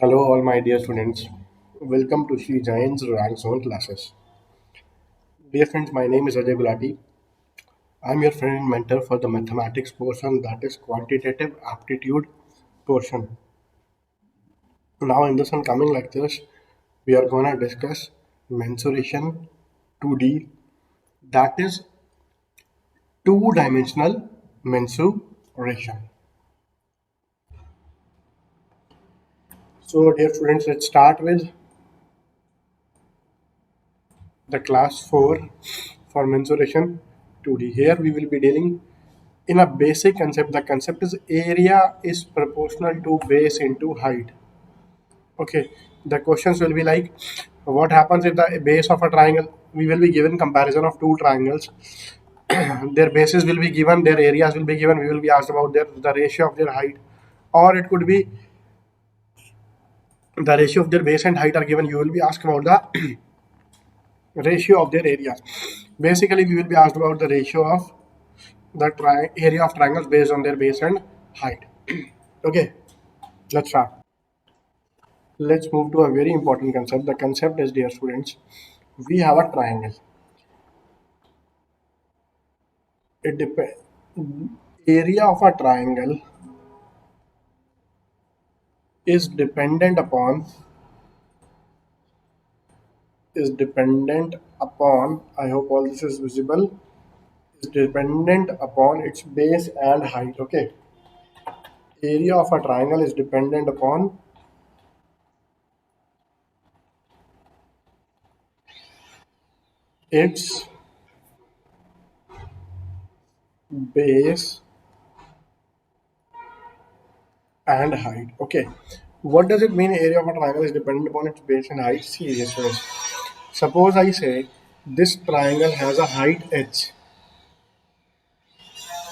Hello, all my dear students. Welcome to Sri Jain's Rank Zone classes. Dear friends, my name is Ajay Gulati. I'm your friend and mentor for the mathematics portion, that is quantitative aptitude portion. Now, in this coming lectures, we are going to discuss mensuration 2D, that is two-dimensional mensuration. So, dear students, let's start with the class 4 for mensuration 2D. Here we will be dealing in a basic concept. The concept is area is proportional to base into height. Okay, the questions will be like, what happens if the base of a triangle, we will be given comparison of two triangles. Their bases will be given, their areas will be given, we will be asked about the ratio of their height, or it could be the ratio of their base and height are given, you will be asked about the ratio of their areas. Basically we will be asked about the ratio of the area of triangles based on their base and height. Okay, let's start. Let's move to a very important concept. The concept is, dear students, we have a triangle. It depends. Area of a triangle is dependent upon I hope all this is visible. Is dependent upon its base and height. Okay. Area of a triangle is dependent upon its base and height. Okay. What does it mean area of a triangle is dependent upon its base and height? See this first. Suppose I say this triangle has a height h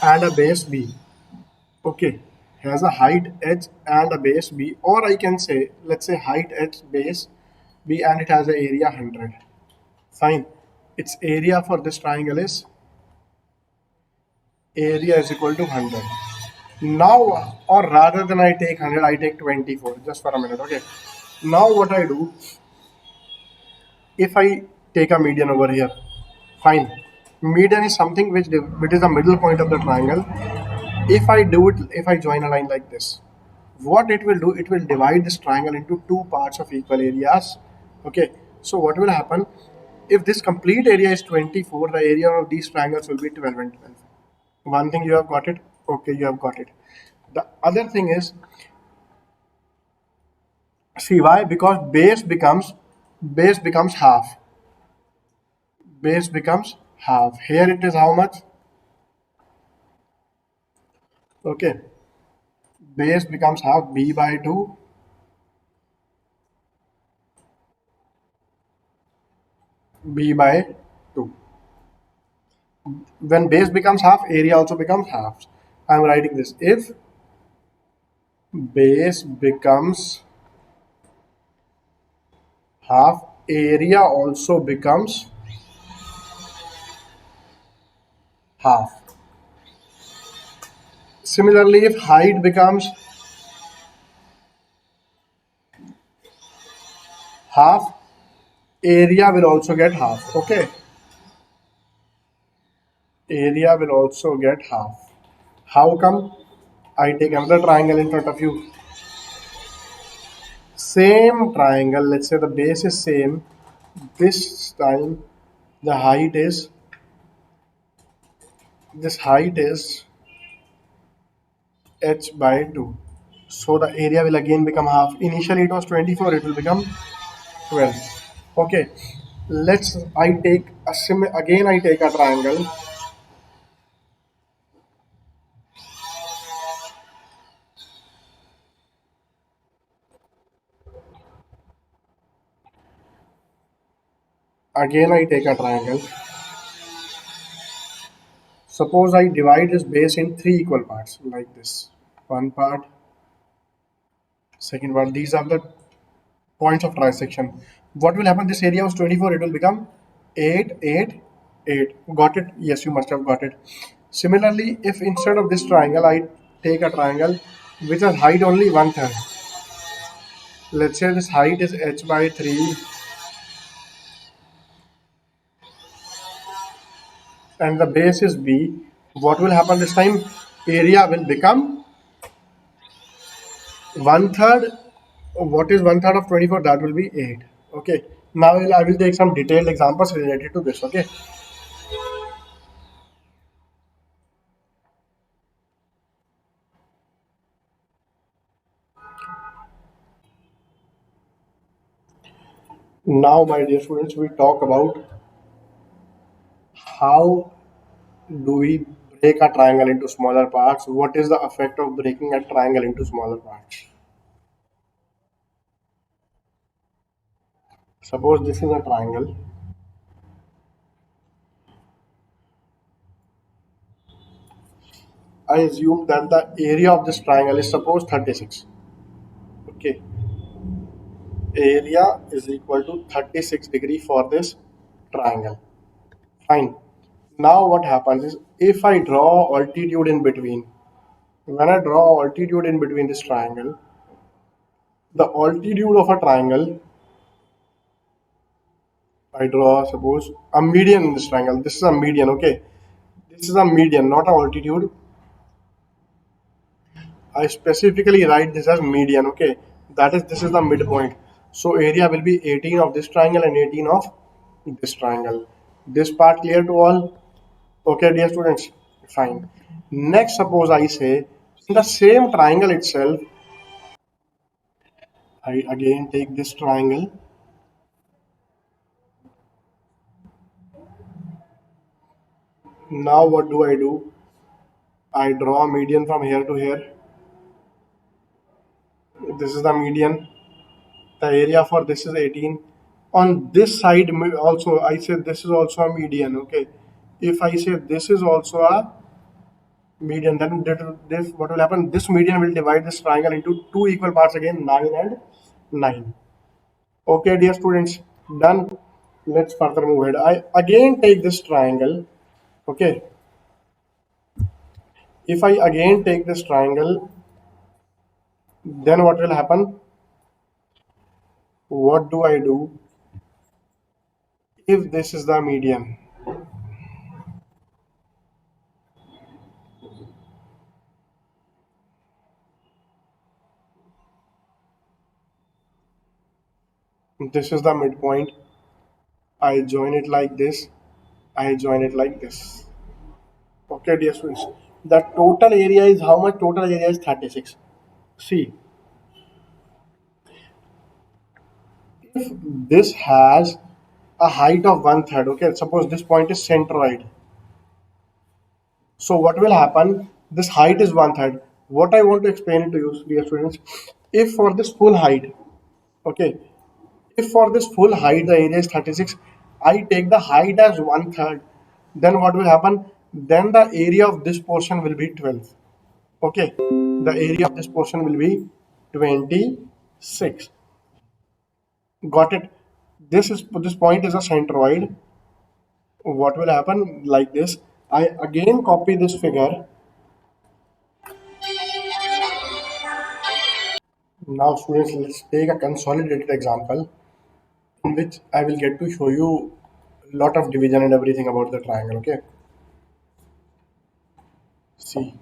and a base b. Okay, has a height h and a base b, or I can say, let's say height h, base b, and it has an area 100. Fine. Its area for this triangle is area is equal to 100. Now, or rather than I take 100, I take 24. Just for a minute. Okay. Now what I do, if I take a median over here, fine. Median is something which is the middle point of the triangle. If I do it, if I join a line like this, what it will do, it will divide this triangle into two parts of equal areas. Okay, so what will happen, if this complete area is 24, the area of these triangles will be 12 and 12. One thing you have got it. Okay, you have got it. The other thing is, see why, because base becomes half. Base becomes half. Here it is how much? Okay, base becomes half, b by 2, b by 2. When base becomes half, area also becomes half. I am writing this. If base becomes half, area also becomes half. Similarly, if height becomes half, area will also get half. Okay, area will also get half. How come? I take another triangle in front of you. Same triangle, let's say the base is same. This time the height is, this height is h by 2. So the area will again become half. Initially it was 24, it will become 12. Okay, let's, I take a again I take a triangle. Again I take a triangle. Suppose I divide this base in three equal parts like this. One part, second part. These are the points of trisection. What will happen? This area was 24, it will become 8, 8, 8. Got it? Yes, you must have got it. Similarly, if instead of this triangle, I take a triangle which has height only 1/3. Let's say this height is h by 3 and the base is b. What will happen this time? Area will become one third. What is one third of 24? That will be 8. Okay. Now I will take some detailed examples related to this. Okay. Now, my dear students, we talk about how do we break a triangle into smaller parts. What is the effect of breaking a triangle into smaller parts? Suppose this is a triangle. I assume that the area of this triangle is suppose 36. Okay, area is equal to 36 degree for this triangle. Fine. Now what happens is if I draw altitude in between, when I draw altitude in between this triangle, the altitude of a triangle, I draw suppose a median in this triangle. This is a median, okay. This is a median, not a altitude. I specifically write this as median, okay. That is, this is the midpoint. So area will be 18 of this triangle and 18 of this triangle. This part clear to all? Okay, dear students. Fine. Next, suppose I say in the same triangle itself, I again take this triangle. Now what do I do? I draw a median from here to here. This is the median. The area for this is 18. On this side also, I say this is also a median, okay. If I say this is also a median, then this what will happen? This median will divide this triangle into two equal parts again, 9 and 9. Okay, dear students, done. Let's further move ahead. I again take this triangle. Okay, if I again take this triangle, then what will happen? What do I do if this is the median? This is the midpoint. I join it like this. I join it like this. Okay, dear students. The total area is how much? Total area is 36. See, if this has a height of one third, okay, suppose this point is centroid. So what will happen? This height is one third. What I want to explain it to you, dear students, if for this full height, okay, if for this full height the area is 36, I take the height as one third, then what will happen? Then the area of this portion will be 12. Okay, the area of this portion will be 26. Got it? This point is a centroid. What will happen like this? I again copy this figure. Now, students, let's take a consolidated example in which I will get to show you a lot of division and everything about the triangle. Okay, see,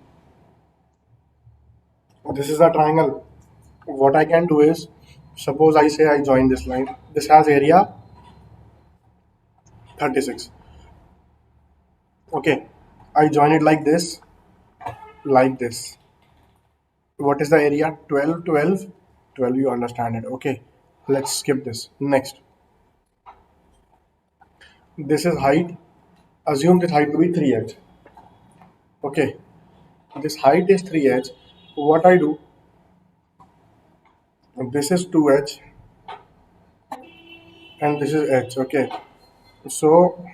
this is a triangle. What I can do is, suppose I say I join this line. This has area 36. Okay, I join it like this, like this. What is the area? 12, 12, 12. You understand it. Okay, let's skip this. Next, this is height. Assume this height to be 3h. Okay, this height is 3h. What I do, this is 2h and this is h. Okay, so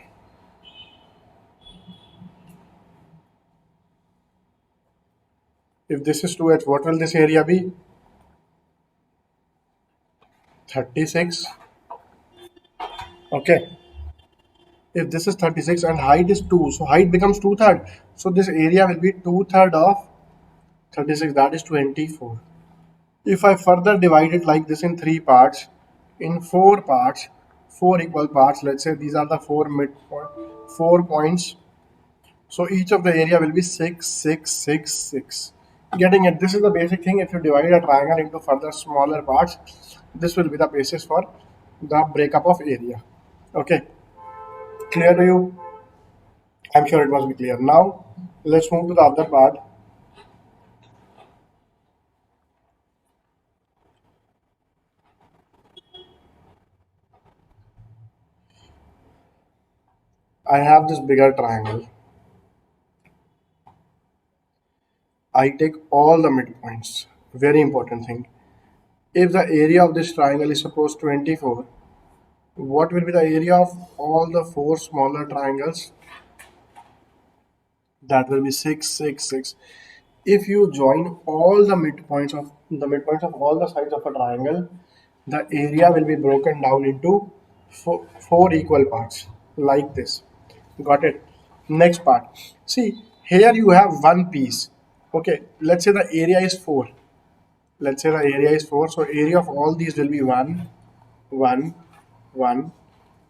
if this is 2h, what will this area be? 36. Okay, if this is 36 and height is 2, so height becomes 2 third. So this area will be 2 third of 36, that is 24. If I further divide it like this in three parts, in four parts, four equal parts, let's say these are the four midpoint, 4 points. So each of the area will be 6, 6, 6, 6. Getting it? This is the basic thing. If you divide a triangle into further smaller parts, this will be the basis for the breakup of area. Okay, clear to you? I'm sure it must be clear. Now, let's move to the other part. I have this bigger triangle. I take all the midpoints. Very important thing. If the area of this triangle is suppose 24, what will be the area of all the four smaller triangles? That will be 6, 6, 6. If you join all the midpoints of all the sides of a triangle, the area will be broken down into four equal parts like this. Got it? Next part. See, here you have one piece. Okay, let's say the area is 4. Let's say the area is 4. So area of all these will be 1, 1, 1,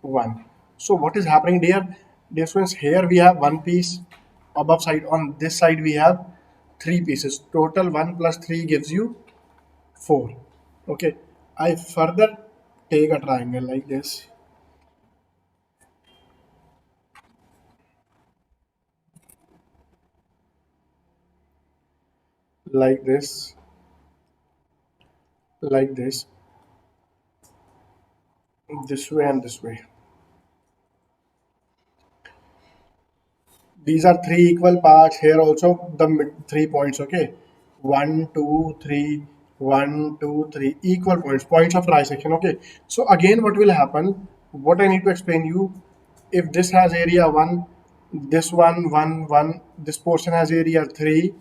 1. So what is happening there? Dear students, here we have one piece above side. On this side we have three pieces. Total 1 plus 3 gives you 4. Okay. I further take a triangle like this. Like this. Like this. This way and this way. These are three equal parts. Here also the 3 points. Okay, one, two, three, 1, 2, 3 equal points of trisection. Okay, so again what will happen, what I need to explain you, if this has area 1, this one, this portion has area 3,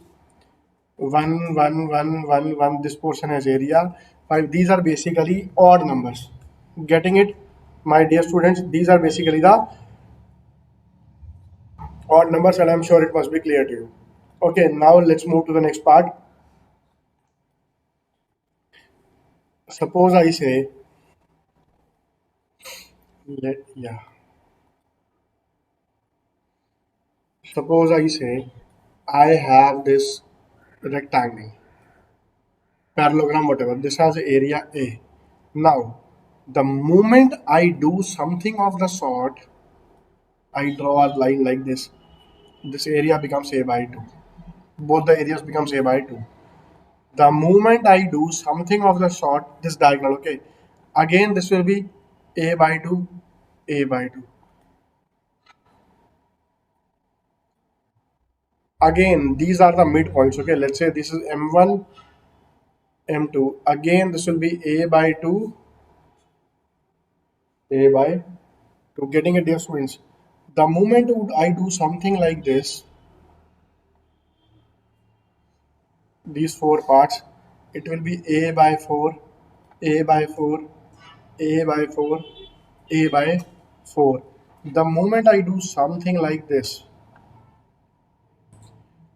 1, 1, 1, 1, 1, this portion has area 5. These are basically odd numbers. Getting it, my dear students? These are basically the odd numbers, and I'm sure it must be clear to you. Okay, now let's move to the next part. Suppose I say, yeah, suppose I say I have this rectangle, parallelogram, whatever. This has area A. Now, the moment I do something of the sort, I draw a line like this area becomes A by 2. Both the areas becomes A by 2. The moment I do something of the sort, this diagonal, okay, again this will be A by 2, A by 2. Again, these are the midpoints, okay, let's say this is M1, M2. Again, this will be A by 2, A by 2. Getting a dear students. The moment I do something like this, these four parts, it will be A by 4, A by 4, A by 4, A by 4. The moment I do something like this,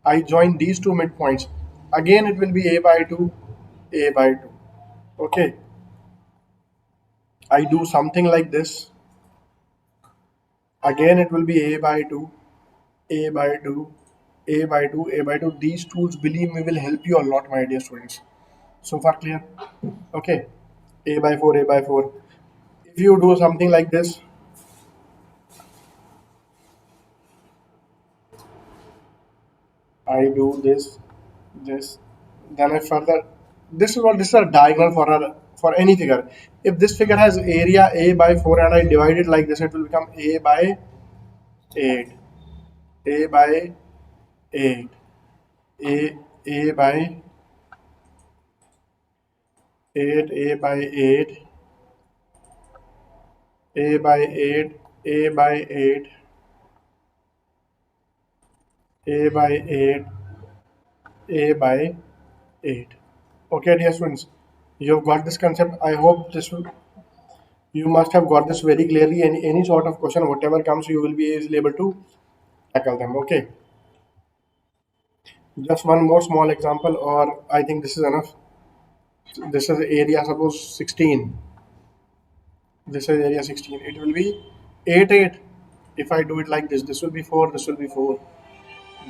I join these two midpoints. Again, it will be A by 2, A by 2. Okay, I do something like this. Again, it will be A by 2, A by 2, A by 2, A by 2. These tools, believe me, will help you a lot, my dear students. So far clear? Okay, A by 4, A by 4. If you do something like this, I do this, then I further. This is a diagonal for any figure. If this figure has area A by 4 and I divide it like this, it will become A by 8, A by 8, A by 8, A by 8, A by 8, A by 8, A by 8, A by 8. Okay, dear students, you've got this concept. I hope you must have got this very clearly. Any sort of question, whatever comes, you will be easily able to tackle them. Okay, just one more small example, or I think this is enough. This is area, suppose 16. This is area 16. It will be 8, 8. If I do it like this will be 4, this will be 4.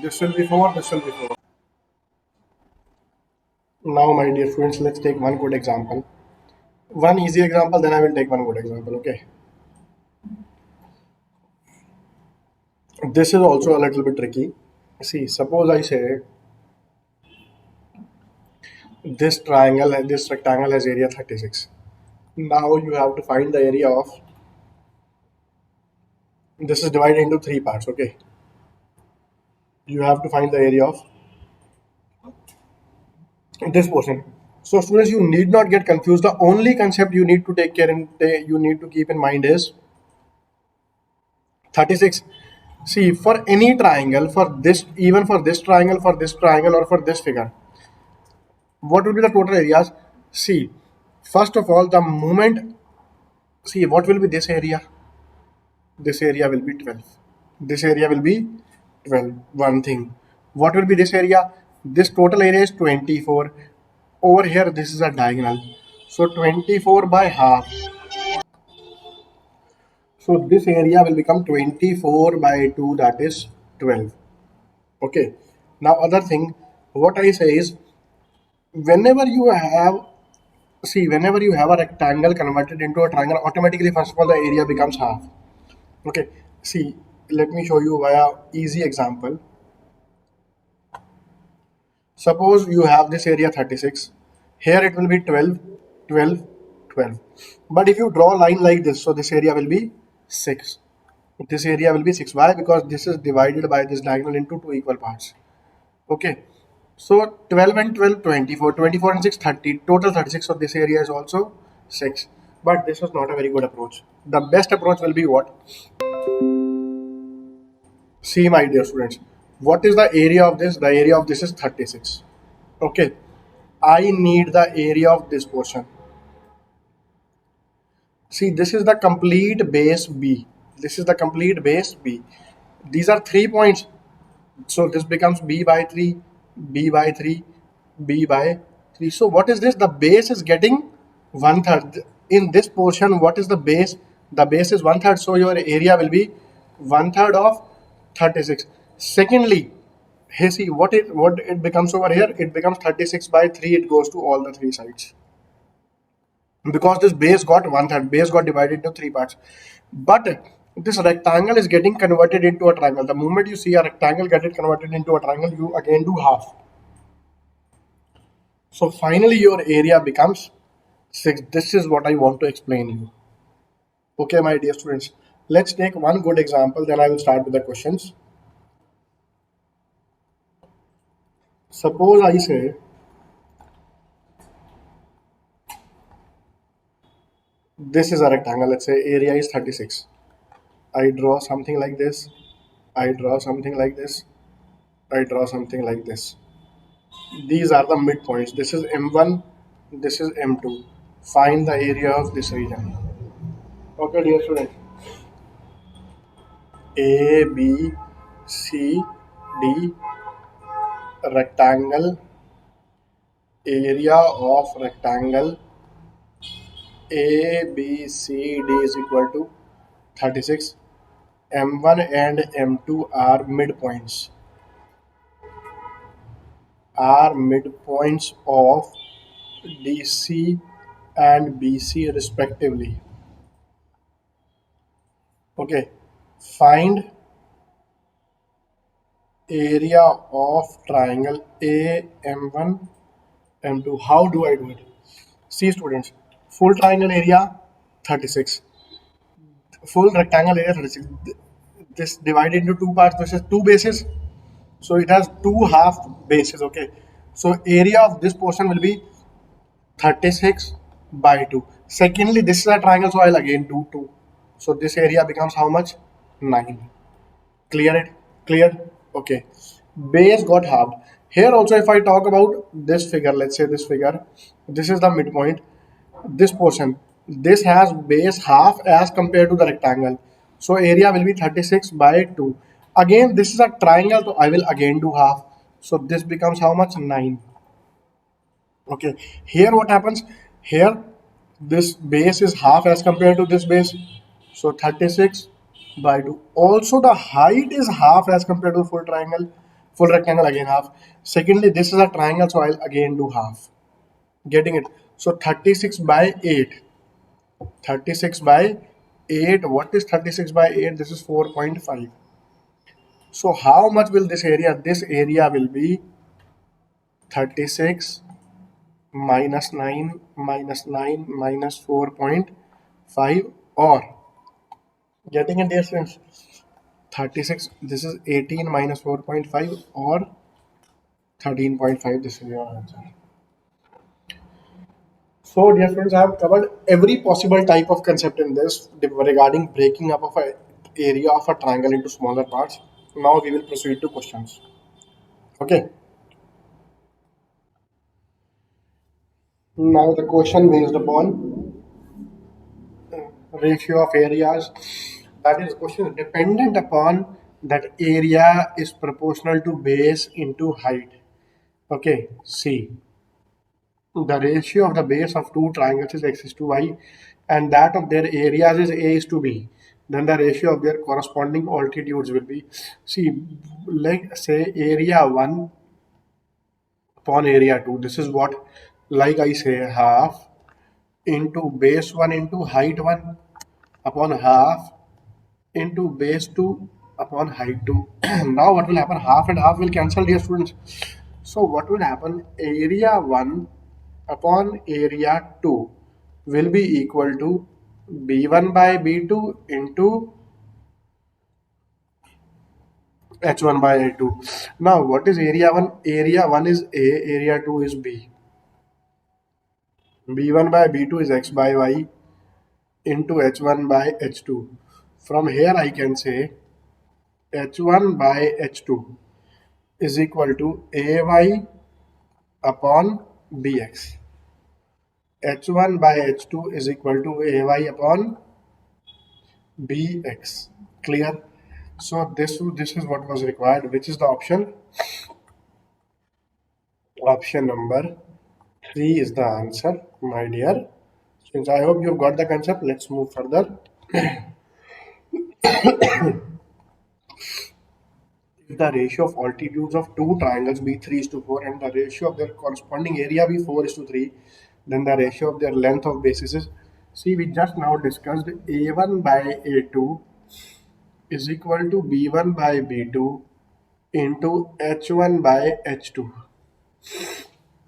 This will be 4, this will be 4. Now, my dear students, let's take one good example. One easy example, then I will take one good example, okay? This is also a little bit tricky. See, suppose I say this triangle and this rectangle has area 36. Now you have to find the area of, this is divided into three parts, okay? You have to find the area of this portion. So students, you need not get confused. The only concept you need to take care and you need to keep in mind is 36. See, for any triangle, for this, even for this triangle, or for this figure, what will be the total areas? See, first of all, the moment, see, what will be this area? This area will be 12. This area will be 12. One thing. What will be this area? This total area is 24. Over here, this is a diagonal. So 24 by half. So this area will become 24 by 2, that is 12. Okay. Now other thing, what I say is, whenever you have, see, whenever you have a rectangle converted into a triangle, automatically first of all the area becomes half. Okay. See, let me show you via easy example. Suppose you have this area 36. Here it will be 12, 12, 12. But if you draw a line like this, so this area will be 6. This area will be 6. Why? Because this is divided by this diagonal into two equal parts. Okay. So 12 and 12, 24. 24 and 6, 30. Total 36. So this area is also 6. But this was not a very good approach. The best approach will be what? See, my dear students, what is the area of this? The area of this is 36. Okay. I need the area of this portion. See, this is the complete base B. This is the complete base B. These are 3 points. So this becomes B by 3, B by 3, B by 3. So what is this? The base is getting 1/3. In this portion, what is the base? The base is 1/3. So your area will be 1/3 of 36. Secondly, hey, see what it becomes over here? It becomes 36 by 3. It goes to all the three sides. Because this base got 1/3, base got divided into three parts. But this rectangle is getting converted into a triangle. The moment you see a rectangle get it converted into a triangle, you again do half. So finally your area becomes 6. This is what I want to explain you. Okay, my dear students, let's take one good example, then I will start with the questions. Suppose I say this is a rectangle. Let's say area is 36. I draw something like this. I draw something like this. I draw something like this. These are the midpoints. This is M1, this is M2. Find the area of this region. Okay, dear student. A, B, C, D, rectangle, area of rectangle A, B, C, D is equal to 36. M1 and M2 are midpoints. Are midpoints of DC and BC respectively. Okay, find area of triangle AM1 M2. How do I do it? See, students, full triangle area 36, full rectangle area 36. This divided into two parts. This is two bases, so it has two half bases. Okay, so area of this portion will be 36 by 2. Secondly, this is a triangle, so I'll again do 2. So this area becomes how much? 9. Clear it? Clear? Okay. Base got halved. Here also, if I talk about this figure, let's say this figure, this is the midpoint. This portion, this has base half as compared to the rectangle. So area will be 36 by 2. Again, this is a triangle, so I will again do half. So this becomes how much? 9. Okay, here what happens? Here this base is half as compared to this base, so 36 by 2. Also the height is half as compared to full triangle, full rectangle again half. Secondly, this is a triangle, so I'll again do half. Getting it? So 36 by 8. 36 by 8. What is 36 by 8? This is 4.5. So how much will this area? This area will be 36 minus 9 minus 9 minus 4.5, or getting it, dear friends, 36, this is 18 minus 4.5, or 13.5. This is your answer. So dear friends, I have covered every possible type of concept in this regarding breaking up of a area of a triangle into smaller parts. Now we will proceed to questions. Okay, now the question based upon ratio of areas, that is question dependent upon that area is proportional to base into height. Okay, see, the ratio of the base of two triangles is x is to y, and that of their areas is a is to b. Then the ratio of their corresponding altitudes will be, see, like say area 1 upon area 2. This is what, like I say, half into base 1 into height 1 upon half into base 2 upon height 2. Now what will happen? Half and half will cancel, dear students. So what will happen? Area 1 upon area 2 will be equal to b1 by b2 into h1 by a2. Now what is area 1? Area 1 is a, area 2 is b. b1 by b2 is x by y into h1 by h2. From here I can say h1 by h2 is equal to ay upon bx. h1 by h2 is equal to ay upon bx. Clear? So this is what was required. Which is the option? Option number 3 is the answer, my dear. Since I hope you've got the concept, let's move further. If the ratio of altitudes of two triangles be 3 is to 4 and the ratio of their corresponding area be 4 is to 3, then the ratio of their length of bases is, see, we just now discussed a1 by a2 is equal to b1 by b2 into h1 by h2.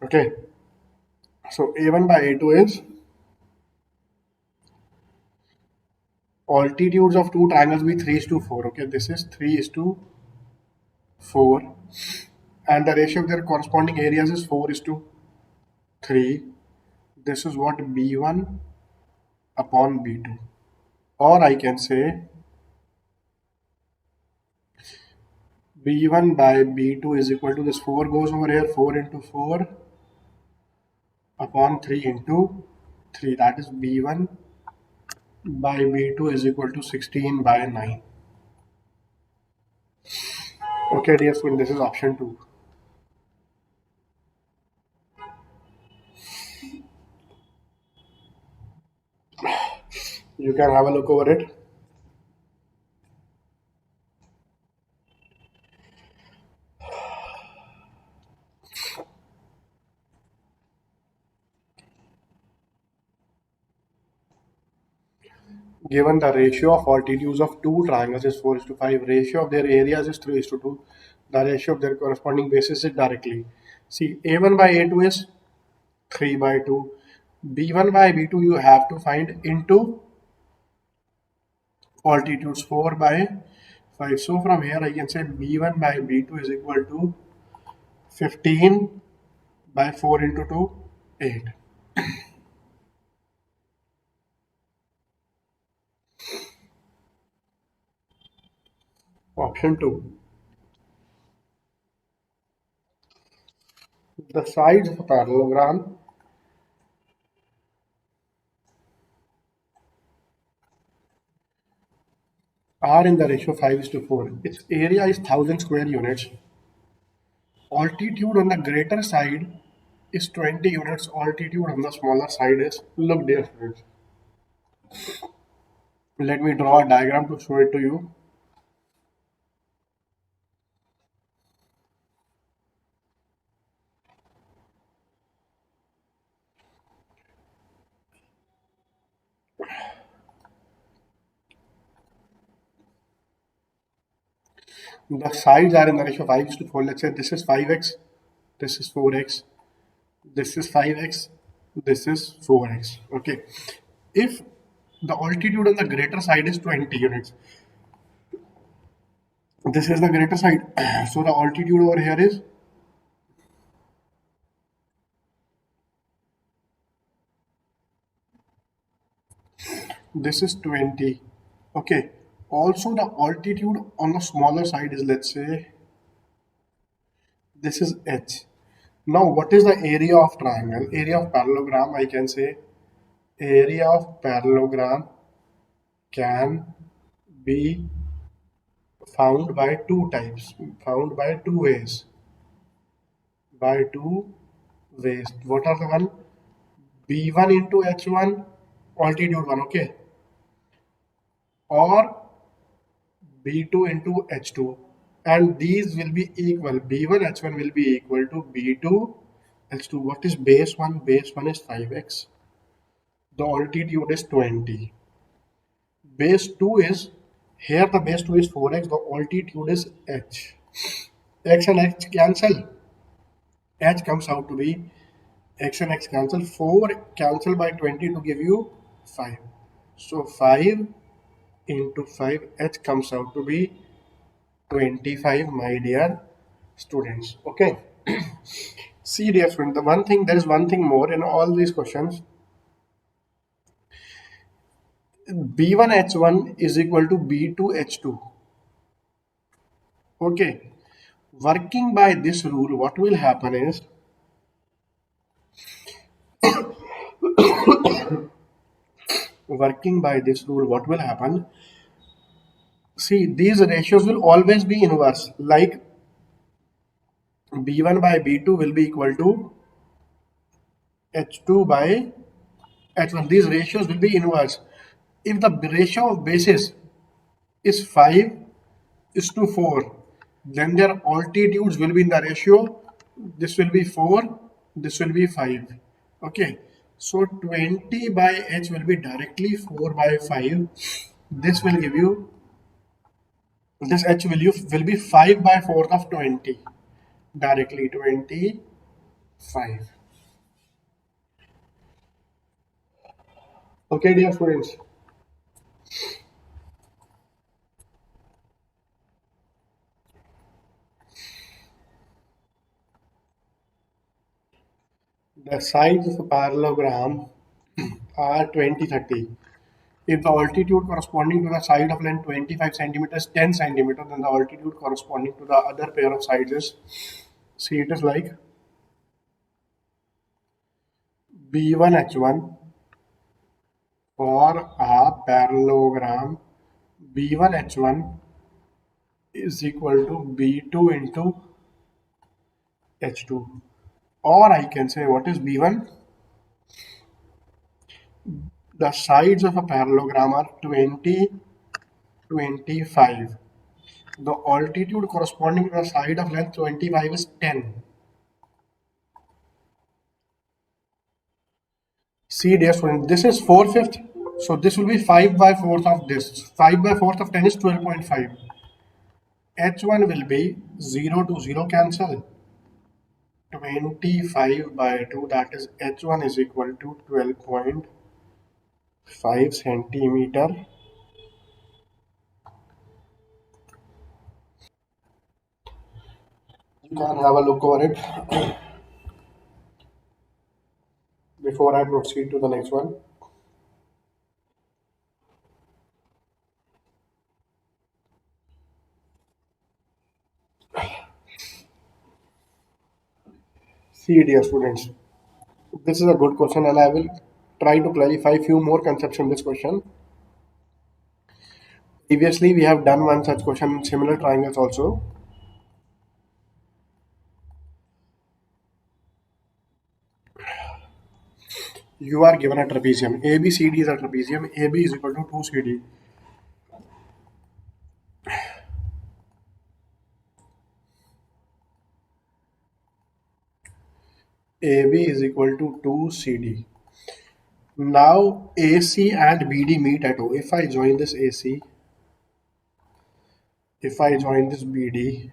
Okay, so a1 by a2 is altitudes of two triangles be 3 is to 4. Okay, this is 3 is to 4, and the ratio of their corresponding areas is 4 is to 3. This is what b1 upon b2, or I can say b1 by b2 is equal to, this 4 goes over here, 4 into 4 upon 3 into 3, that is b1 by b2 is equal to 16 by 9. Okay, dear student, this is option 2. You can have a look over it. Given the ratio of altitudes of two triangles is 4 is to 5, ratio of their areas is 3 is to 2, the ratio of their corresponding bases is directly. See, a1 by a2 is 3 by 2, b1 by b2 you have to find into altitudes 4 by 5. So from here I can say b1 by b2 is equal to 15 by 4 into 2, 8. Option 2. The sides of a parallelogram are in the ratio 5 is to 4. Its area is 1000 square units. Altitude on the greater side is 20 units, altitude on the smaller side is, look dear friends, let me draw a diagram to show it to you. The sides are in the ratio 5:4. Let's say this is 5x, this is 4x, this is 5x, this is 4x. Okay. If the altitude on the greater side is 20 units, this is the greater side. So the altitude over here is, this is 20. Okay. Also the altitude on the smaller side is, let's say, this is h. Now what is the area of triangle? Area of parallelogram, I can say area of parallelogram can be found by two types, found by two ways. By two ways. What are the one? B1 into H1, altitude one, okay, or B2 into H2, and these will be equal. B1 H1 will be equal to B2 H2. What is base 1? Base 1 is 5x. The altitude is 20. Base 2 is, here the base 2 is 4x, the altitude is h. X and x cancel. H comes out to be, x and x cancel. 4 cancel by 20 to give you 5. So 5 into 5, h comes out to be 25, my dear students. Okay. See, dear student, the one thing, there is one thing more in all these questions. B1 H1 is equal to B2 H2. Okay. Working by this rule, what will happen is, working by this rule, what will happen? See, these ratios will always be inverse. Like B1 by B2 will be equal to H2 by H1. These ratios will be inverse. If the ratio of bases is 5 is to 4, then their altitudes will be in the ratio. This will be 4, this will be 5. Okay. So 20 by H will be directly 4 by 5. This will give you, this H value will be 5 by 4th of 20. Directly 25. Okay, dear students. The sides of a parallelogram are 20, 30. If the altitude corresponding to the side of length 25 centimeters, 10 centimeters, then the altitude corresponding to the other pair of sides is, see, it is like B1 H1 for a parallelogram. B1 H1 is equal to B2 into H2. Or I can say, what is B1? The sides of a parallelogram are 20, 25. The altitude corresponding to the side of length 25 is 10. See, dear student, this is 4/5. So this will be 5 by 4th of this. 5 by 4th of 10 is 12.5. H1 will be 0 to 0 cancel. 25 by 2, that is H1 is equal to 12.5 centimeter. You can have a look over it before I proceed to the next one. See, dear students, this is a good question and I will try to clarify few more concepts in this question. Previously, we have done one such question in similar triangles also. You are given a trapezium. ABCD is a trapezium. AB is equal to 2CD. AB is equal to 2CD. Now AC and BD meet at O. If I join this AC, if I join this BD,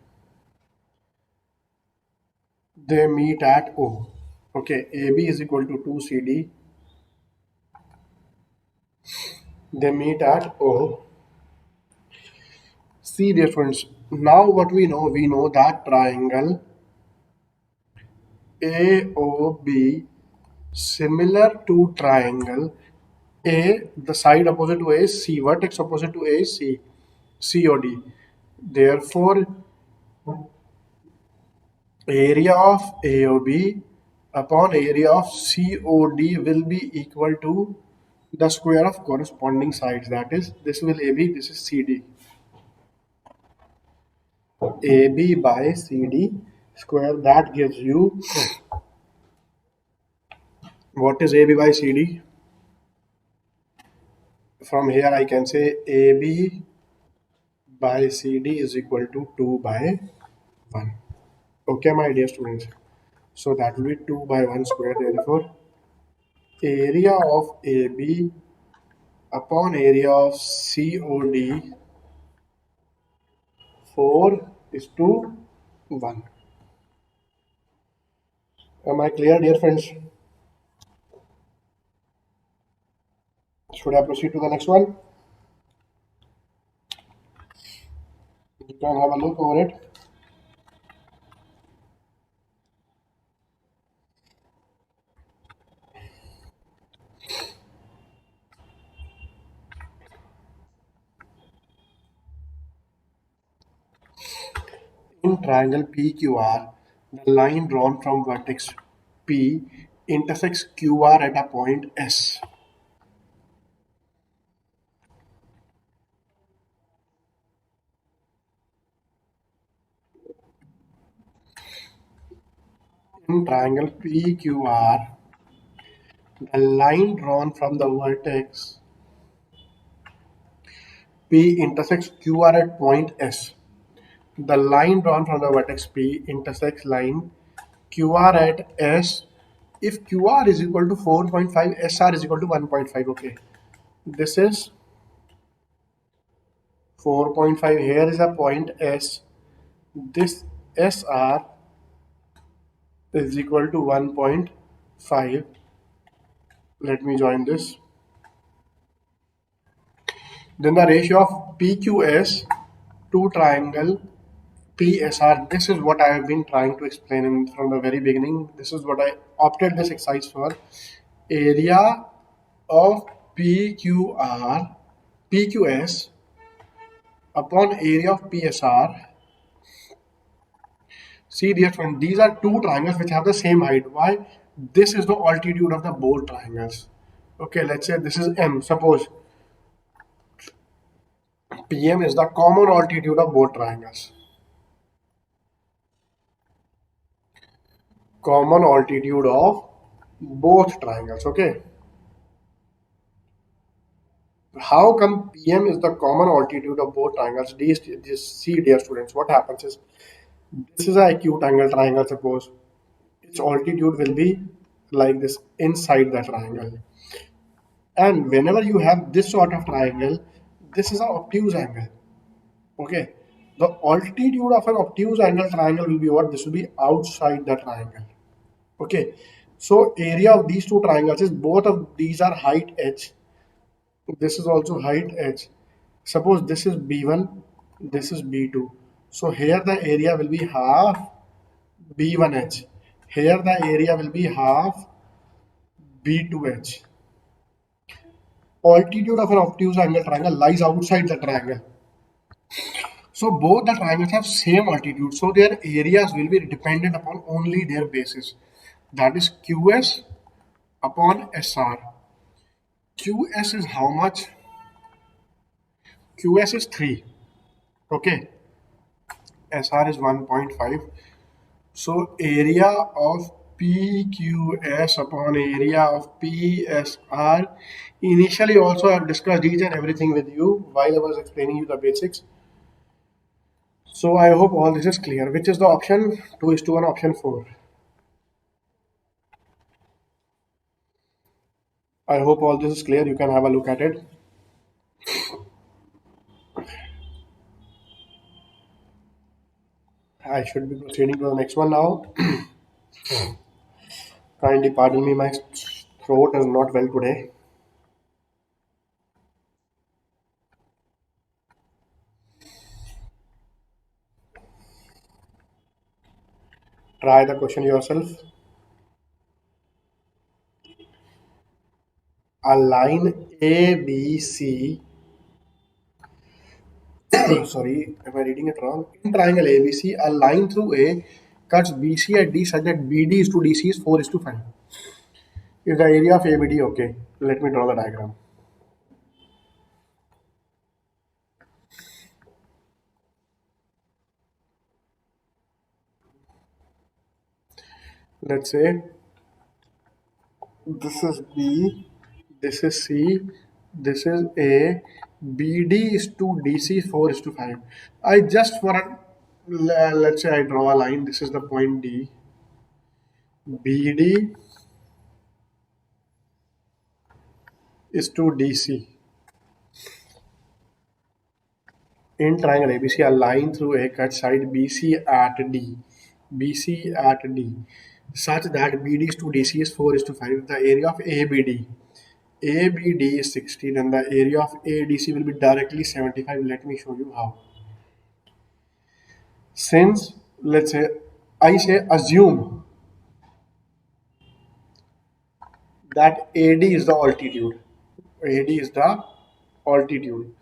they meet at O. Okay, AB is equal to 2CD. They meet at O. See dear friends, now what we know that triangle AOB similar to triangle A, the side opposite to A is C, vertex opposite to A is C, COD. Therefore, area of AOB upon area of COD will be equal to the square of corresponding sides. That is, this will AB, this is CD. AB by CD square, that gives you, what is AB by CD? From here I can say AB by CD is equal to 2 by 1. Okay, my dear students. So that will be 2 by 1 square. Therefore, area of AB upon area of COD 4 is to 1. Am I clear, dear friends? Should I proceed to the next one? You can have a look over it. In triangle PQR, the line drawn from vertex P intersects QR at a point S. In triangle PQR, the line drawn from the vertex P intersects QR at point S. The line drawn from the vertex P intersects line QR at S. If QR is equal to 4.5, SR is equal to 1.5. Okay, this is 4.5. Here is a point S. This SR is equal to 1.5. Let me join this. Then the ratio of PQS to triangle PSR. This is what I have been trying to explain from the very beginning. This is what I opted this exercise for. Area of PQS upon area of PSR. See dear friend, these are two triangles which have the same height. Why? This is the altitude of the both triangles. Okay, let's say this is M. Suppose PM is the common altitude of both triangles. Common altitude of both triangles. Okay. How come PM is the common altitude of both triangles? See, dear students, what happens is this is a acute angle triangle. Suppose its altitude will be like this inside the triangle. And whenever you have this sort of triangle, this is an obtuse angle. Okay. The altitude of an obtuse angle triangle will be what? This will be outside the triangle. Okay. So area of these two triangles is both of these are height h. This is also height h. Suppose this is B1, this is B2. So here the area will be half B1h. Here the area will be half B2h. Altitude of an obtuse angle triangle lies outside the triangle. So both the triangles have same altitude. So their areas will be dependent upon only their basis. That is QS upon SR. QS is how much? QS is 3. Okay. SR is 1.5. So area of PQS upon area of PSR. Initially also I've discussed each and everything with you while I was explaining you the basics. So I hope all this is clear. Which is the option? 2 is to 1, option 4. I hope all this is clear. You can have a look at it. I should be proceeding to the next one now. Kindly pardon me, my throat is not well today. Try the question yourself. A line ABC, sorry, am I reading it wrong? In triangle ABC, a line through A cuts BC at D such that BD is to DC is 4 is to 5. Is the area of ABD okay? Let me draw the diagram. Let's say this is B, this is C, this is A, BD is to DC 4 is to 5. I just for a, let's say I draw a line, this is the point D, BD is to DC. In triangle ABC, a line through A cuts side BC at D, BC at D, such that BD is to DC is 4 is to 5. The area of ABD, ABD is 16 and the area of ADC will be directly 75. Let me show you how. Since, let's say, I say assume that AD is the altitude. AD is the altitude.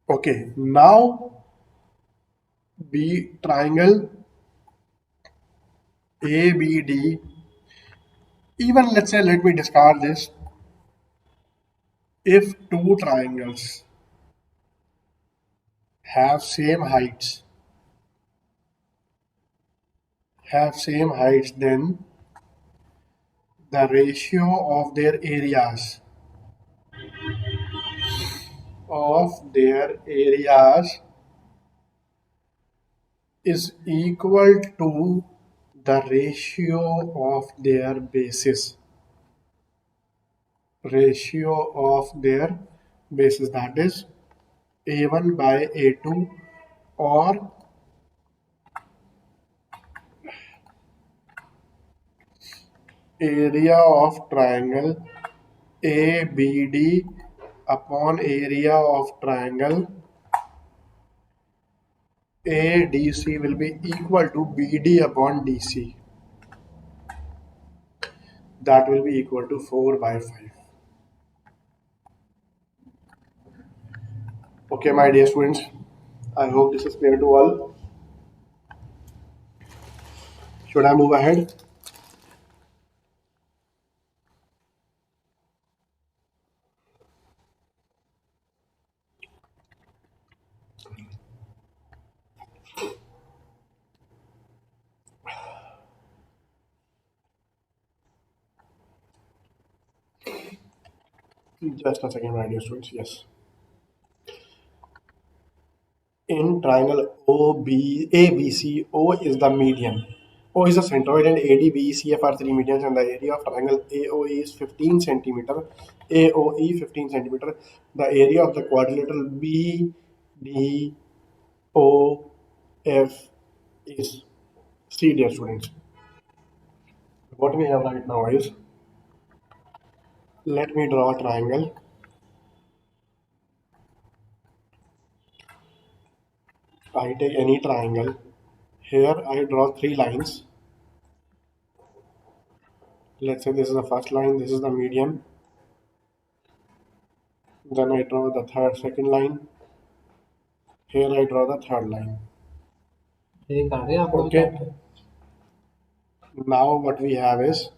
Okay, now B triangle ABD. Even let's say, let me discard this. If two triangles have same heights, then the ratio of their areas is equal to the ratio of their bases. That is A1 by A2, or area of triangle ABD upon area of triangle ADC will be equal to BD upon DC. That will be equal to 4 by 5. Okay, my dear students, I hope this is clear to all. Should I move ahead? Just a second, my dear students. Yes. In triangle ABC, O is the median. O is the centroid and ADBECF are three medians, and the area of triangle AOE is 15 centimeter. AOE 15 centimeter. The area of the quadrilateral BDOF is, see dear students, what we have right now is, let me draw a triangle. I take any triangle. Here I draw three lines. Let's say this is the first line, this is the median. Then I draw the second line. Here I draw the third line. Okay. Now what we have is,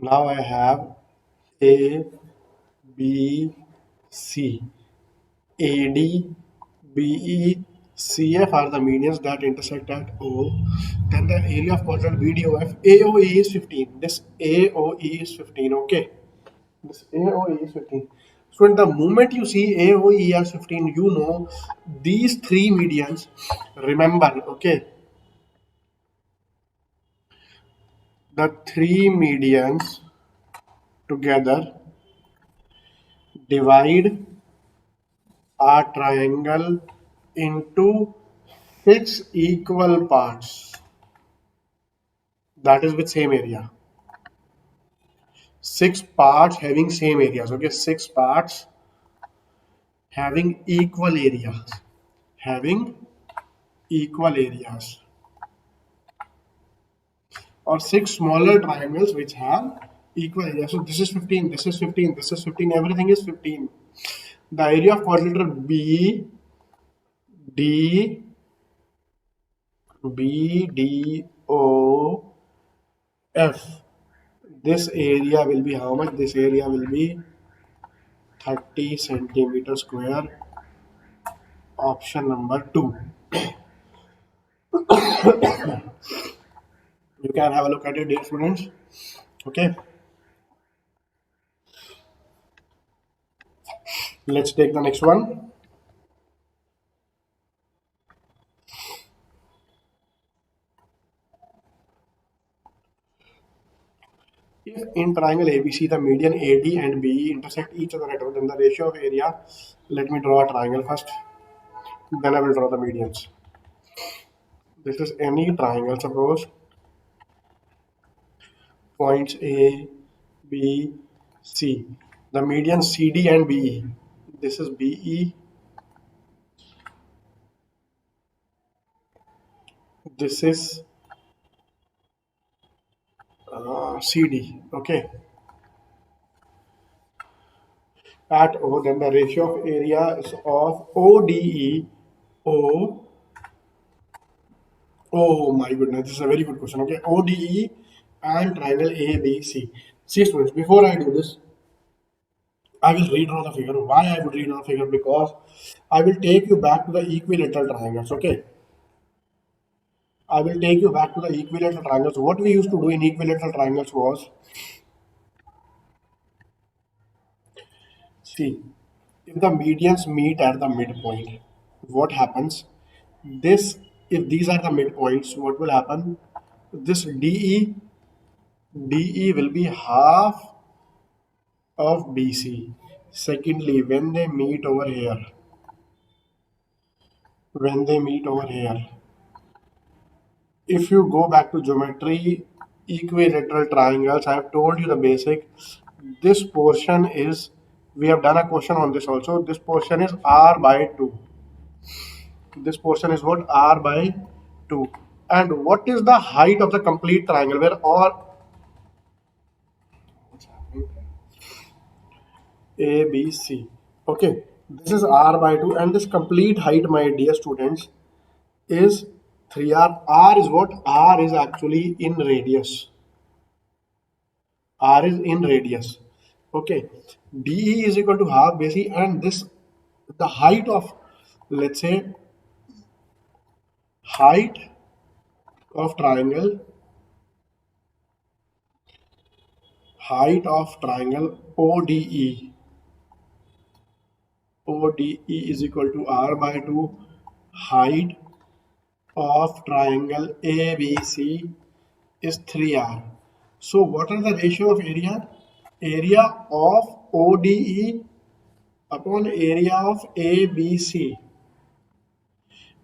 now I have A, B, C, AD, BE, CF are the medians that intersect at O. Then the area of quadrant BDOF, AOE is 15. This AOE is 15, okay? This AOE is 15. So in the moment you see AOE as 15, you know these three medians, remember, okay? The three medians together divide our triangle into six equal parts. That is with same area. Six parts having same areas. Okay, six parts having equal areas. Having equal areas. Or six smaller triangles which have equal areas. So this is 15, this is 15, this is 15, everything is 15. The area of quadrilateral D, BDO, F. This area will be how much? This area will be 30 centimeter square. Option number 2. You can have a look at it, dear students. Okay, let's take the next one. If in triangle ABC the median AD and BE intersect each other at O, then the ratio of area. Let me draw a triangle first, then I will draw the medians. This is any triangle, suppose points A, B, C. The median CD and BE. This is BE. This is CD. Okay. At O, then the ratio of area is of ODE. O. Oh my goodness, this is a very good question. Okay, ODE and triangle ABC. See, students, before I do this, I will redraw the figure. Why I would redraw the figure? Because I will take you back to the equilateral triangles. Okay, I will take you back to the equilateral triangles. What we used to do in equilateral triangles was, see, if the medians meet at the midpoint, what happens? This, if these are the midpoints, what will happen? This DE will be half of BC. Secondly, when they meet over here, if you go back to geometry, equilateral triangles, I have told you the basic. This portion is, we have done a question on this also. This portion is R by 2. This portion is what? R by 2. And what is the height of the complete triangle? Where all A, B, C. Okay, this is R by 2, and this complete height, my dear students, is 3R. R is what? R is actually in radius. R is in radius. Okay, DE is equal to half BC, and this, the height of, let's say, height of triangle, ODE. ODE is equal to R by 2, height of triangle ABC is 3R. So what are the ratio of area? Area of ODE upon area of ABC.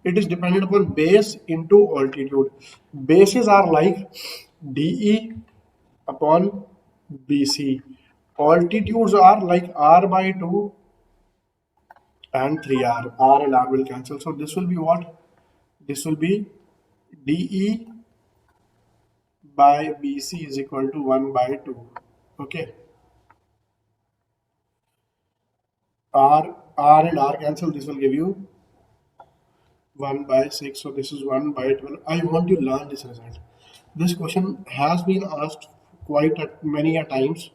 It is dependent upon base into altitude. Bases are like DE upon BC. Altitudes are like R by 2 and 3R. R and R will cancel. So this will be what? This will be DE by BC is equal to 1 by 2. Okay. R and R cancel. This will give you 1 by 6. So this is 1 by 12. I want you to learn this result. This question has been asked quite many a times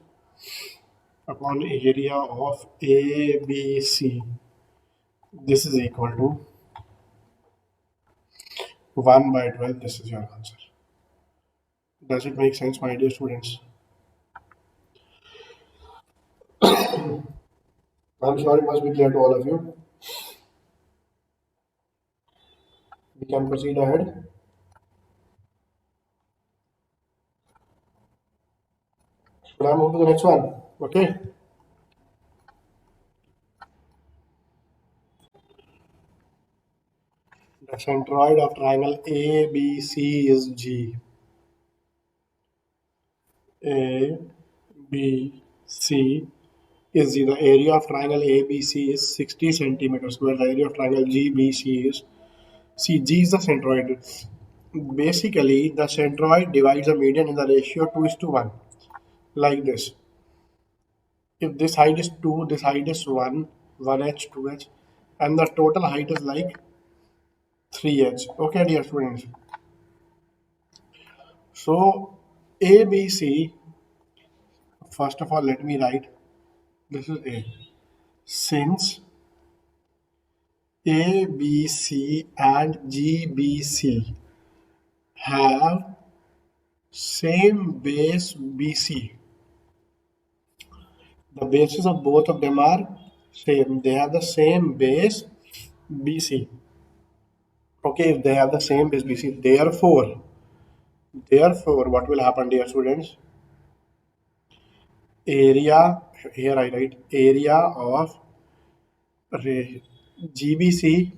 upon area of ABC. This is equal to 1 by 12. This is your answer. Does it make sense, my dear students? I'm sure it must be clear to all of you. We can proceed ahead. Should I move to the next one? Okay. The centroid of triangle ABC is G. ABC is the area of triangle ABC is 60 centimeters square. The area of triangle GBC is CG is the centroid. Basically, the centroid divides the median in the ratio 2 is to 1, like this. If this height is 2, this height is 1, 1h, 2h, and the total height is like 3h. Okay, dear students. So, ABC, first of all, let me write this is A. Since ABC and GBC have same base BC, the bases of both of them are same. They have the same base BC. Okay, if they have the same base BC, therefore, what will happen, dear students? Area, here I write area of GBC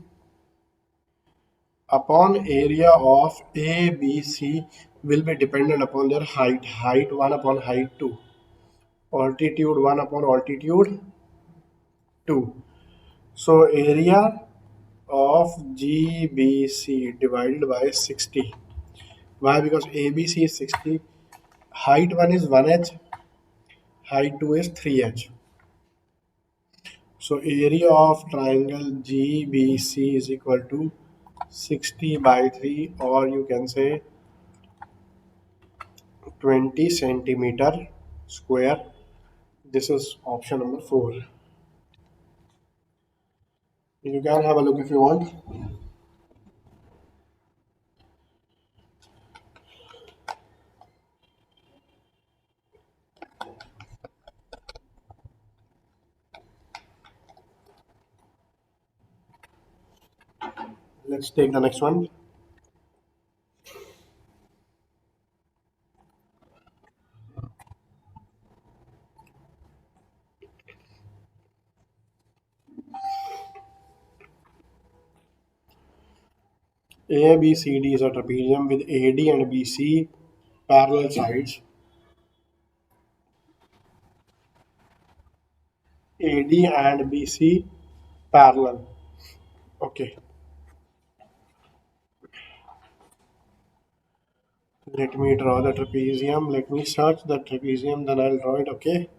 upon area of ABC will be dependent upon their height. Height 1 upon height 2. Altitude 1 upon altitude 2. So area of GBC divided by 60. Why? Because ABC is 60. Height 1 is 1h. Height 2 is 3h. So area of triangle GBC is equal to 60 by 3, or you can say 20 centimeter square. This is option number 4. You can have a look if you want. Let's take the next one. ABCD is a trapezium with AD and BC parallel sides. AD and BC parallel. Okay. Let me draw the trapezium. Let me search the trapezium, then I'll draw it. Okay.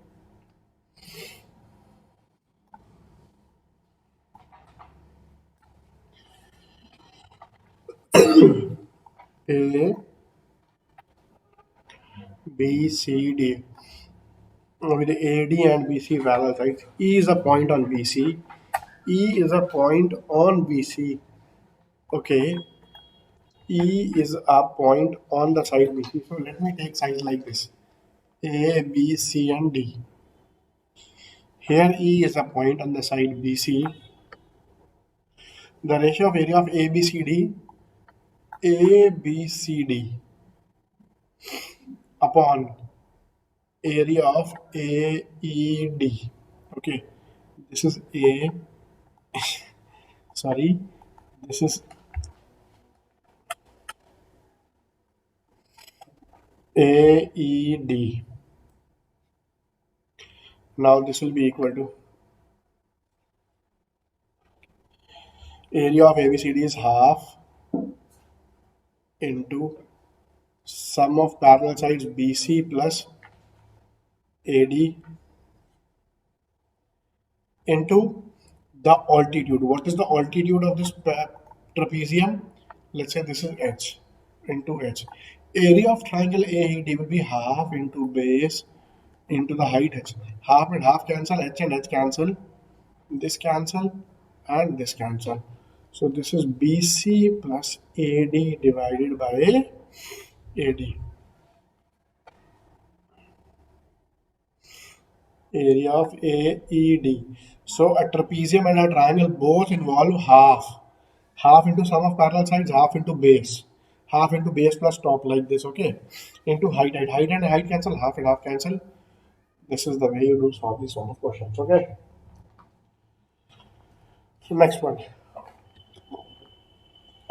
A, B, C, D. With AD and BC parallel sides. E is a point on BC. E is a point on BC. Okay. E is a point on the side BC. So let me take sides like this. A, B, C, and D. Here E is a point on the side BC. The ratio of area of ABCD upon area of AED. Okay, this is A. Sorry, this is AED. Now this will be equal to area of ABCD is half into sum of parallel sides BC plus AD into the altitude. What is the altitude of this trapezium? Let's say this is h into h. Area of triangle AED will be half into base into the height h. Half and half cancel, h and h cancel. This cancel, and this cancel. So this is BC plus AD divided by AD. Area of AED. So a trapezium and a triangle both involve half. Half into sum of parallel sides, half into base. Half into base plus top like this, okay? Into height, height and height cancel, half and half cancel. This is the way you do solve these sort of questions, okay? So next one.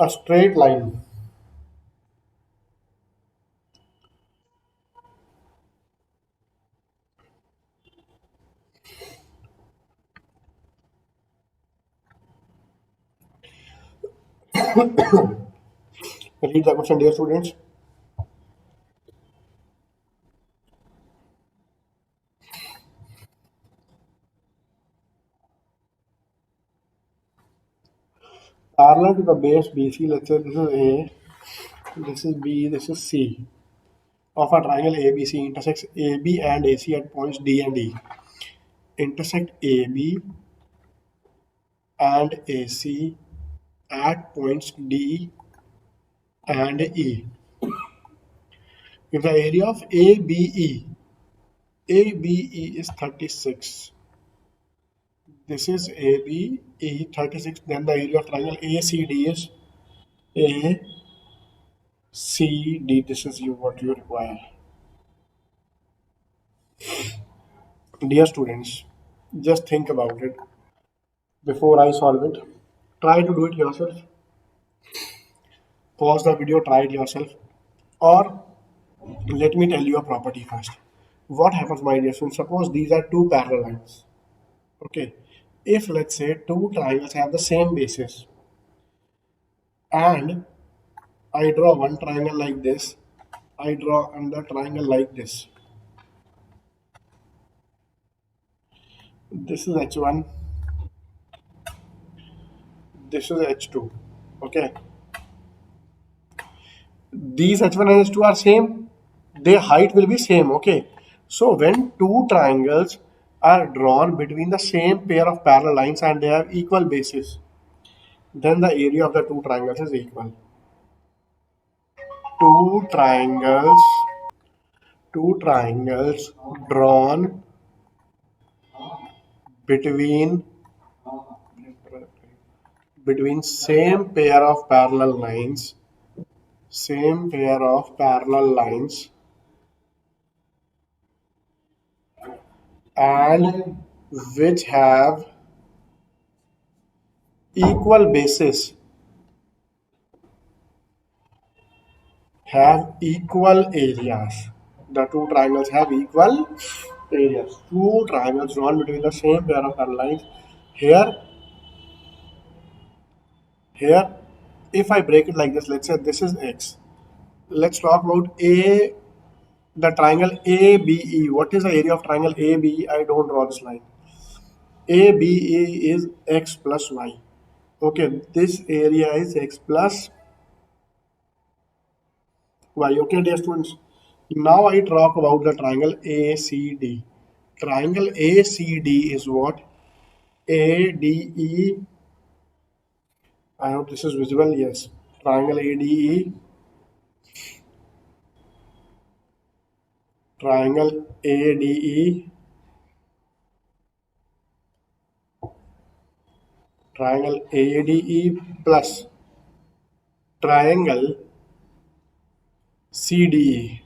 A straight line. Read the question, dear students. Parallel to the base BC, let's say this is A, this is B, this is C. Of a triangle ABC intersects AB and AC at points D and E. Intersect AB and AC at points D and E. If the area of ABE is 36, this is ABE 36, then the area of triangle ACD is ACD. This is what you require. Dear students, just think about it before I solve it. Try to do it yourself. Pause the video, try it yourself. Or let me tell you a property first. What happens, my dear students? Suppose these are two parallel lines. Okay. If let's say two triangles have the same basis and I draw one triangle like this, I draw another triangle like this. This is H1, this is H2. Okay. These H1 and H2 are same, their height will be same. Okay. So when two triangles are drawn between the same pair of parallel lines and they have equal bases, then the area of the two triangles is equal. Two triangles, two triangles drawn between same pair of parallel lines, same pair of parallel lines, and which have equal bases, have equal areas. The two triangles have equal areas. Two triangles drawn between the same pair of parallel lines. Here, if I break it like this, let's say this is X. Let's talk about the triangle ABE. What is the area of triangle ABE? I don't draw this line. ABE is X plus Y. Okay, this area is X plus Y. Okay, dear students. Now I talk about the triangle ACD. Triangle ACD is what? ADE. I hope this is visible. Yes. Triangle ADE. Triangle ADE. Triangle ADE plus triangle CDE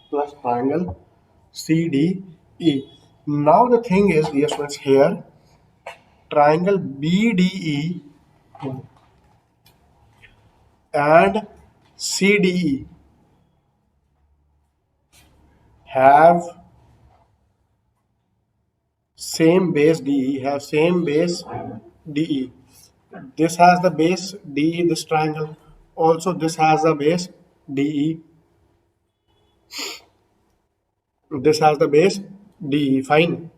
plus triangle CDE. Now the thing is, dear students, here triangle BDE and CDE have same base DE, have same base DE. This has the base DE, this triangle. Also, this has the base DE. This has the base DE. Fine.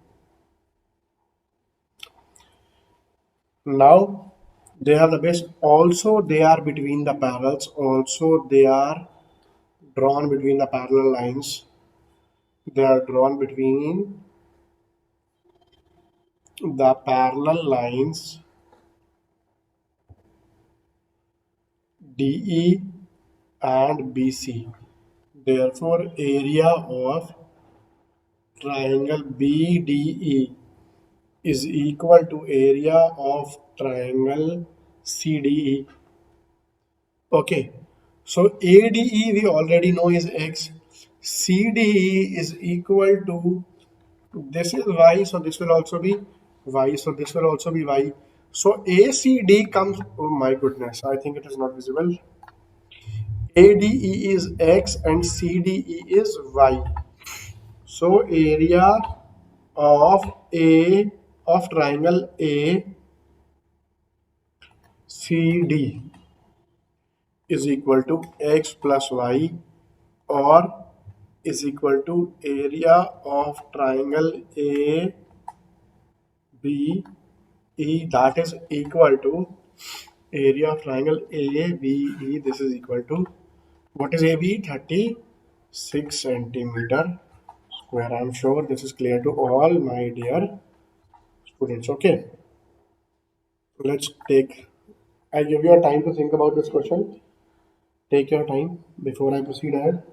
Now they have the base. Also, they are between the parallels. Also, they are drawn between the parallel lines. They are drawn between the parallel lines DE and BC. Therefore, area of triangle BDE is equal to area of triangle CDE. Okay, so ADE we already know is X. CDE is equal to, this is Y, so this will also be Y, so this will also be Y. So ACD comes, oh my goodness, I think it is not visible. ADE is X and CDE is Y. So area of A of triangle ACD is equal to X plus Y, or is equal to area of triangle ABE, that is equal to area of triangle ABE. This is equal to, what is AB? 36 centimeter square. I am sure this is clear to all my dear students. Okay, let's take, I give you a time to think about this question. Take your time before I proceed ahead.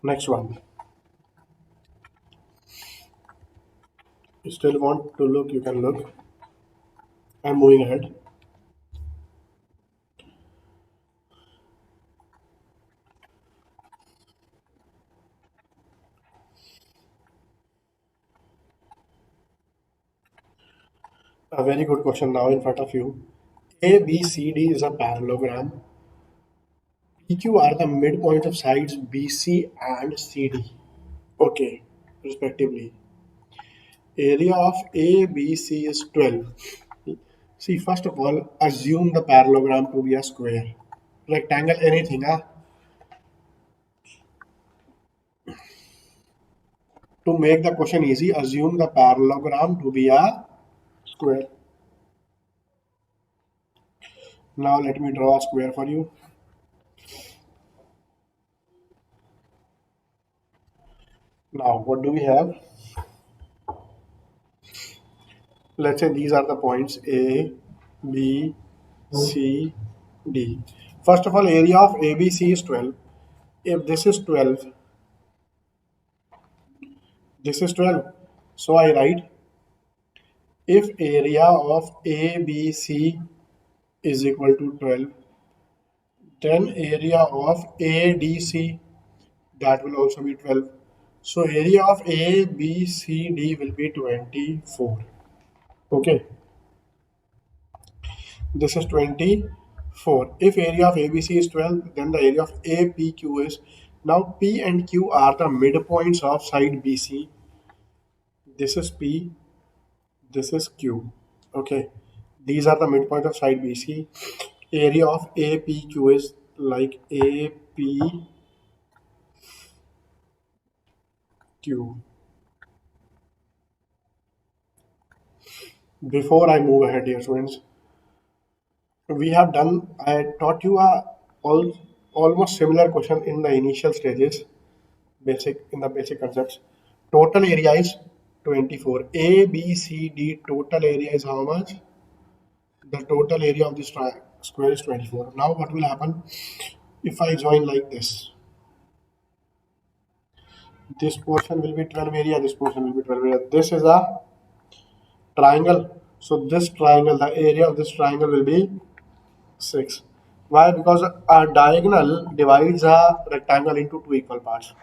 Next one. You still want to look, you can look. I'm moving ahead. A very good question now in front of you. ABCD is a parallelogram. PQ are the midpoints of sides BC and CD. Okay, respectively. Area of ABC is 12. See, first of all, assume the parallelogram to be a square. Rectangle, anything, huh? To make the question easy, assume the parallelogram to be a square. Now let me draw a square for you. Now, what do we have? Let's say these are the points A, B, C, D. First of all, area of ABC is 12. If this is 12, this is 12. So I write, if area of ABC is equal to 12, then area of ADC, that will also be 12. So area of ABCD will be 24. Okay, this is 24. If area of ABC is 12, then the area of APQ is, now P and Q are the midpoints of side BC. This is P, this is Q. Okay, these are the midpoint of side BC. Area of APQ is like APQ. Before I move ahead, dear students, we have done, I taught you a almost similar question in the initial stages, basic, in the basic concepts. Total area is 24. A, B, C, D, total area is how much? The total area of this square is 24. Now what will happen if I join like this? This portion will be 12 area, this portion will be 12 area. This is a triangle. So this triangle, the area of this triangle will be 6. Why? Because a diagonal divides a rectangle into two equal parts.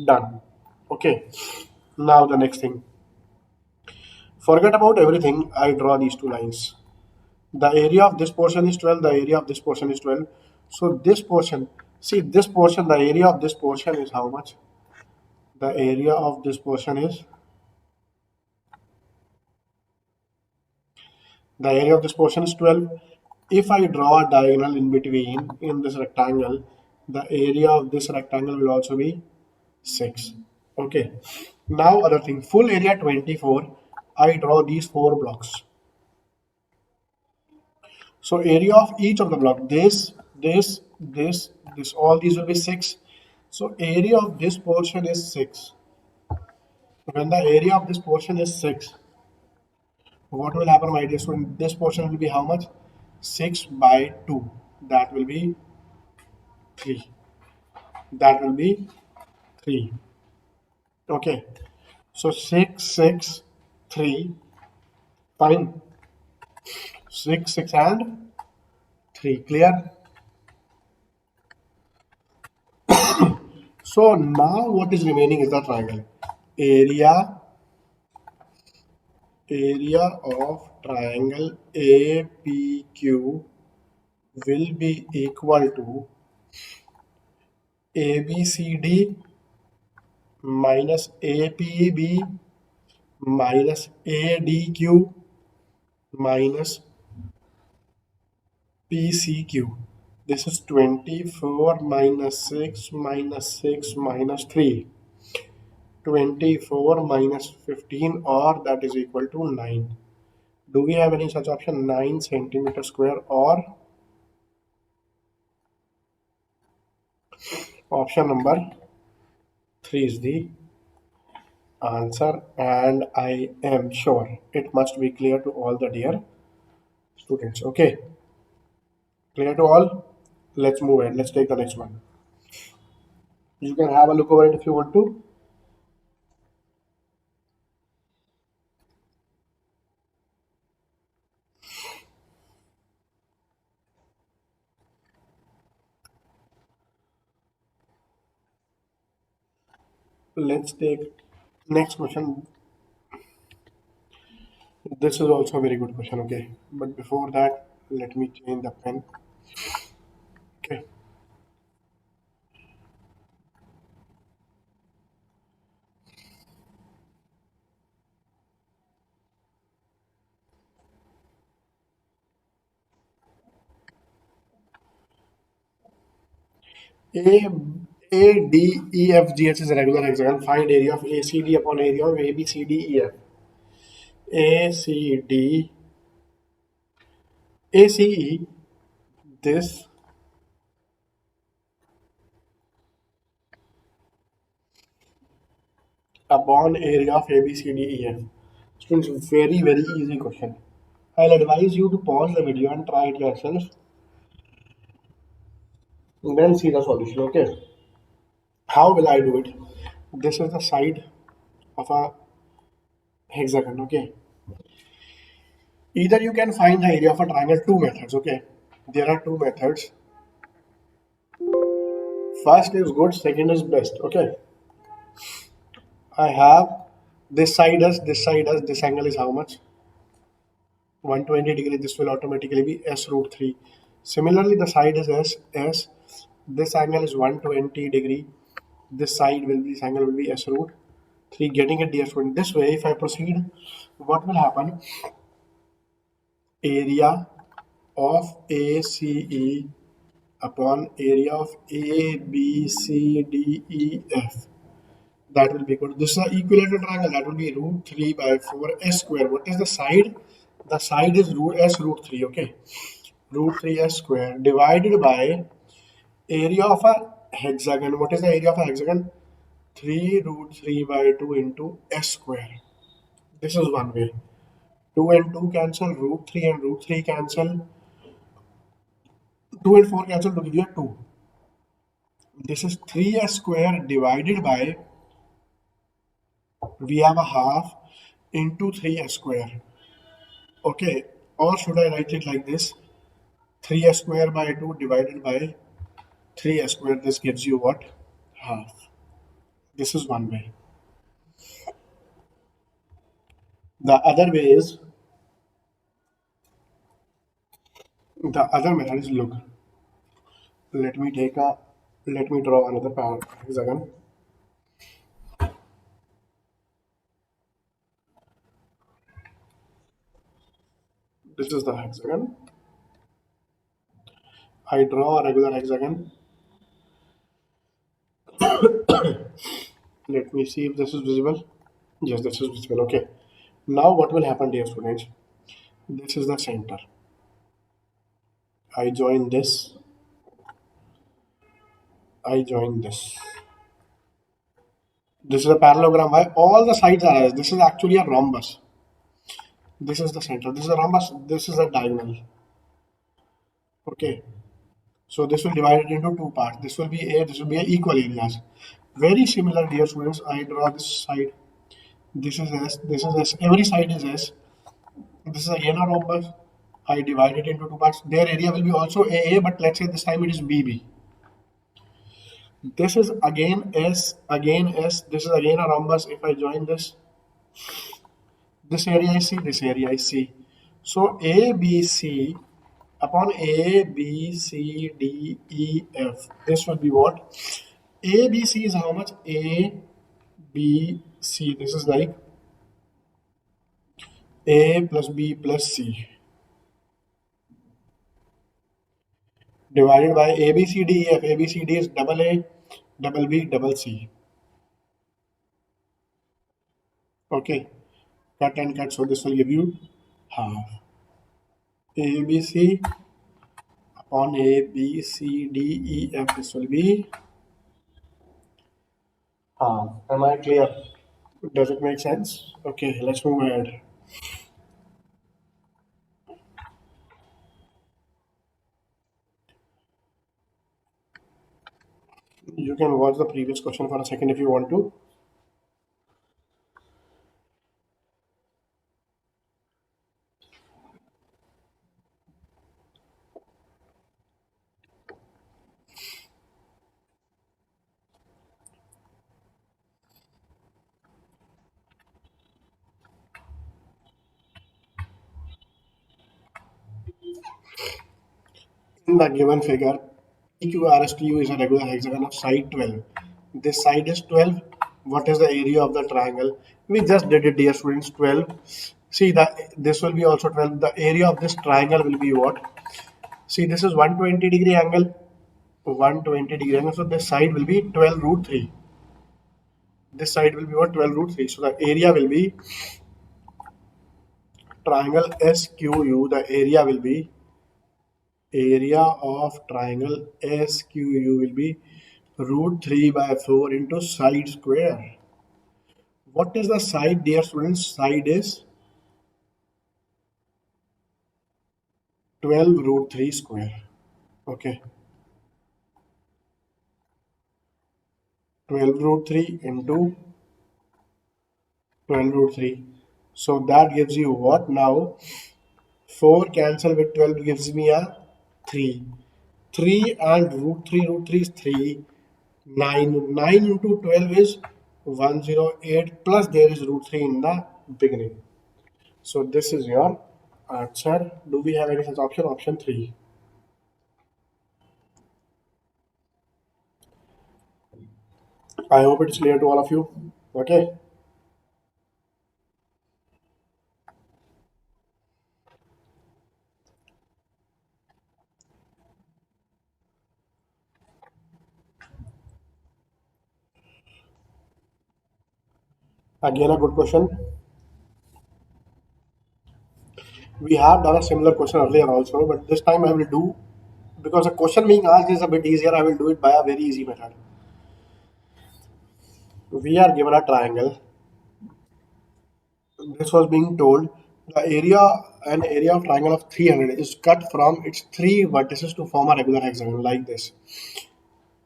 Done. Okay. Now the next thing. Forget about everything. I draw these two lines. The area of this portion is 12. The area of this portion is 12. So this portion, see this portion, the area of this portion is how much? The area of this portion is, the area of this portion is 12. If I draw a diagonal in between in this rectangle, the area of this rectangle will also be 6. Okay. Now other thing, full area 24. I draw these 4 blocks. So area of each of the block, this, all these will be 6. So area of this portion is 6. When the area of this portion is 6, what will happen, my dear student? This portion will be how much? 6 by 2. That will be 3. That will be 3. Okay. So 6, 6, 3. Fine. 6, 6 and 3. Clear? So now what is remaining is the triangle. Area area of triangle APQ will be equal to ABCD minus APB minus ADQ minus PCQ. This is 24 minus 6 minus 6 minus 3. 24 minus 15, or that is equal to 9. Do we have any such option? 9 centimeter square, or option number 3 is the answer, and I am sure it must be clear to all the dear students. Okay, clear to all? Let's move ahead. Let's take the next one. You can have a look over it if you want to. Let's take next question. This is also a very good question. Okay, but before that, let me change the pen. Okay. A A D E F G H is a regular hexagon. Find area of ACD upon area of ABCDEF. ACD ACE, this upon area of ABCDEF. Students, very easy question. I'll advise you to pause the video and try it yourself. Then see the solution. Okay. How will I do it? This is the side of a hexagon. Okay. Either you can find the area of a triangle, two methods. Okay. There are two methods. First is good, second is best. Okay. I have this angle is how much? 120 degree. This will automatically be S root 3. Similarly, the side is S. This angle is 120 degree. This angle will be S root 3. Getting it, dear student. This way, if I proceed, what will happen? Area of ACE upon area of ABCDEF. That will be equal. This is an equilateral triangle. That will be root 3 by 4 S square. What is the side? The side is root 3. Okay. Root 3 S square divided by area of a hexagon. What is the area of a hexagon? 3 root 3 by 2 into S square. This is one way. 2 and 2 cancel. Root 3 and root 3 cancel. 2 and 4 cancel to give you a 2. This is 3S square divided by, we have a half into 3S square. Okay, or should I write it like this? 3S square by 2 divided by 3S square. This gives you what? Half. This is one way. The other way is, the other method is, look. Let me draw another hexagon. This is the hexagon. I draw a regular hexagon. Let me see if this is visible. Yes, this is visible. Okay. Now what will happen, dear students? This is the center. I join this, I join this. This is a parallelogram. Why? All the sides are as. This is actually a rhombus. This is the center. This is a rhombus. This is a diagonal. Okay. So this will divide it into two parts. This will be A, this will be A, equal areas. Very similar, dear students. I draw this side. This is S, this is S. Every side is S. This is again a rhombus. I divide it into two parts. Their area will be also AA, but let's say this time it is BB. This is again S, again S. This is again a rhombus. If I join this area is C, this area is C. So ABC upon A, B, C, D, E, F. This will be what? A, B, C is how much? A, B, C. This is like A plus B plus C divided by A, B, C, D, E, F. A, B, C, D is double A, double B, double C. Okay, cut and cut. So this will give you half. A, B, C upon A, B, C, D, E, F. This will be half. Am I clear? Does it make sense? Okay, let's move ahead. You can watch the previous question for a second if you want to. In the given figure, PQRSTU is a regular hexagon of side 12. This side is 12. What is the area of the triangle? We just did it, dear students, 12. See, this will be also 12. The area of this triangle will be what? See, this is 120-degree angle. 120-degree angle. So this side will be 12 root 3. This side will be what? 12 root 3. So the area will be triangle SQU. The area will be area of triangle SQU will be root 3 by 4 into side square. What is the side, dear students? Side is 12 root 3 square. Okay. 12 root 3 into 12 root 3. So that gives you what now? 4 cancel with 12 gives me a 3. 3 and root 3 is 3. 9. 9 into 12 is 108 plus there is root 3 in the beginning. So this is your answer. Do we have any such option? Option 3. I hope it's clear to all of you. Okay. Again, a good question. We have done a similar question earlier also, but this time I will do, because the question being asked is a bit easier, I will do it by a very easy method. We are given a triangle. This was being told the area, an area of triangle of 300 is cut from its three vertices to form a regular hexagon like this.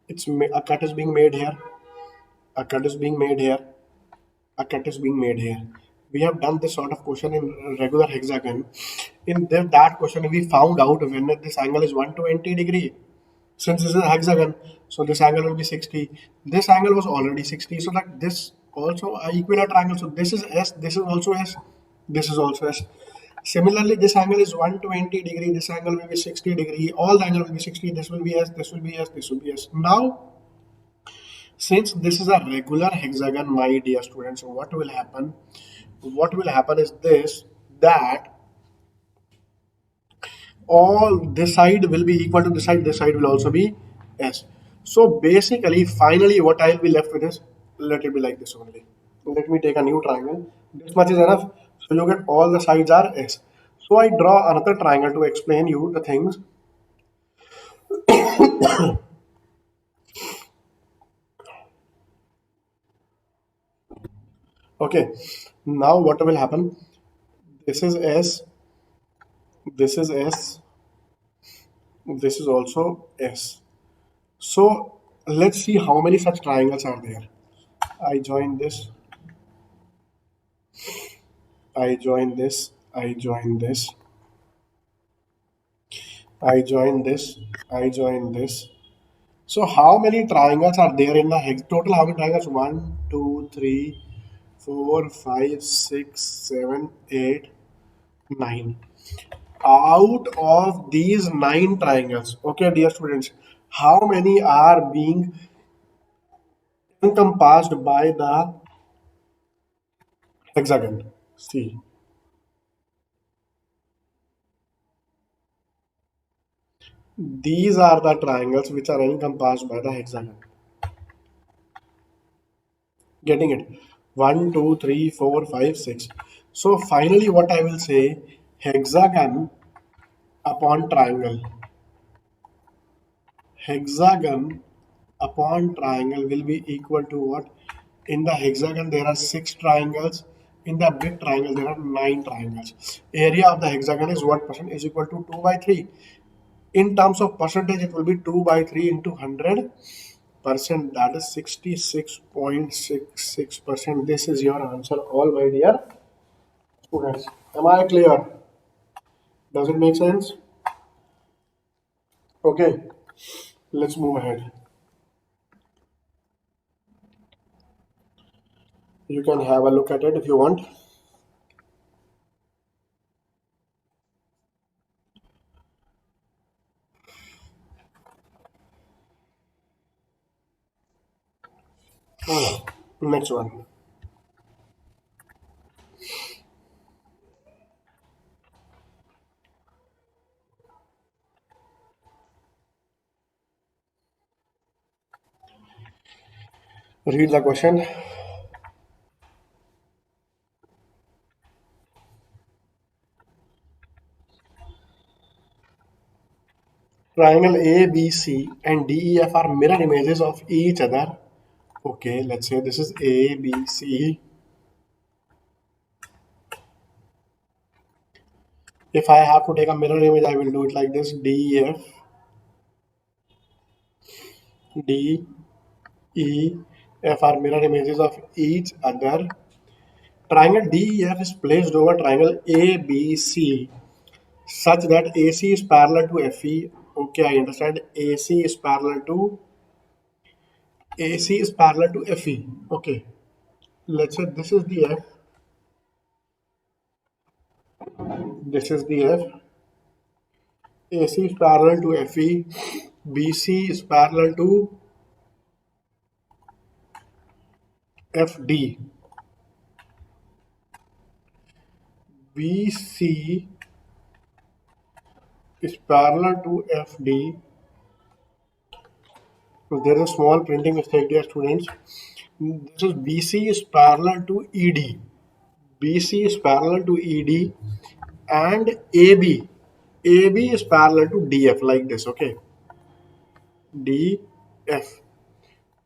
A cut is being made here, a cut is being made here, a cut is being made here. We have done this sort of question in regular hexagon. In that question, we found out when this angle is 120-degree. Since this is a hexagon, so this angle will be 60. This angle was already 60, so that this also a equilateral triangle. So this is S, this is also S, this is also S. Similarly, this angle is 120-degree, this angle will be 60-degree, all the angle will be 60, this will be S, this will be S, this will be S. Now, since this is a regular hexagon, my dear students, what will happen? What will happen is this, that all this side will be equal to this side will also be S. So basically, finally, what I'll be left with is, let it be like this only. Let me take a new triangle. This much is enough. So you get all the sides are S. So I draw another triangle to explain you the things. Okay, now what will happen? This is S, this is S, this is also S. So let's see how many such triangles are there. I join this, I join this, I join this, I join this, I join this. So how many triangles are there in the hex? Total how many triangles? One, two, three, four, five, six, seven, eight, nine. Out of these nine triangles, okay, dear students, how many are being encompassed by the hexagon? See, these are the triangles which are encompassed by the hexagon. Getting it? One, two, three, four, five, six. So finally, what I will say, hexagon upon triangle. Hexagon upon triangle will be equal to what? In the hexagon, there are six triangles. In the big triangle, there are nine triangles. Area of the hexagon is what percent is equal to 2 by 3. In terms of percentage, it will be 2 by 3 into 100%. That is 66.66%. This is your answer, all my dear students. Am I clear? Does it make sense? Okay, let's move ahead. You can have a look at it if you want. Next one. Read the question. Triangle ABC and DEF are mirror images of each other. Okay, let's say this is ABC. If I have to take a mirror image, I will do it like this: DEF, DEF are mirror images of each other. Triangle DEF is placed over triangle ABC such that AC is parallel to FE. Okay, I understand. AC is parallel to FE. Okay, let's say this is the F, this is the F. AC is parallel to FE. BC is parallel to FD. BC is parallel to FD. So there is a small printing mistake there, students. This is BC is parallel to ED. BC is parallel to ED and AB. AB is parallel to DF like this, okay? DF.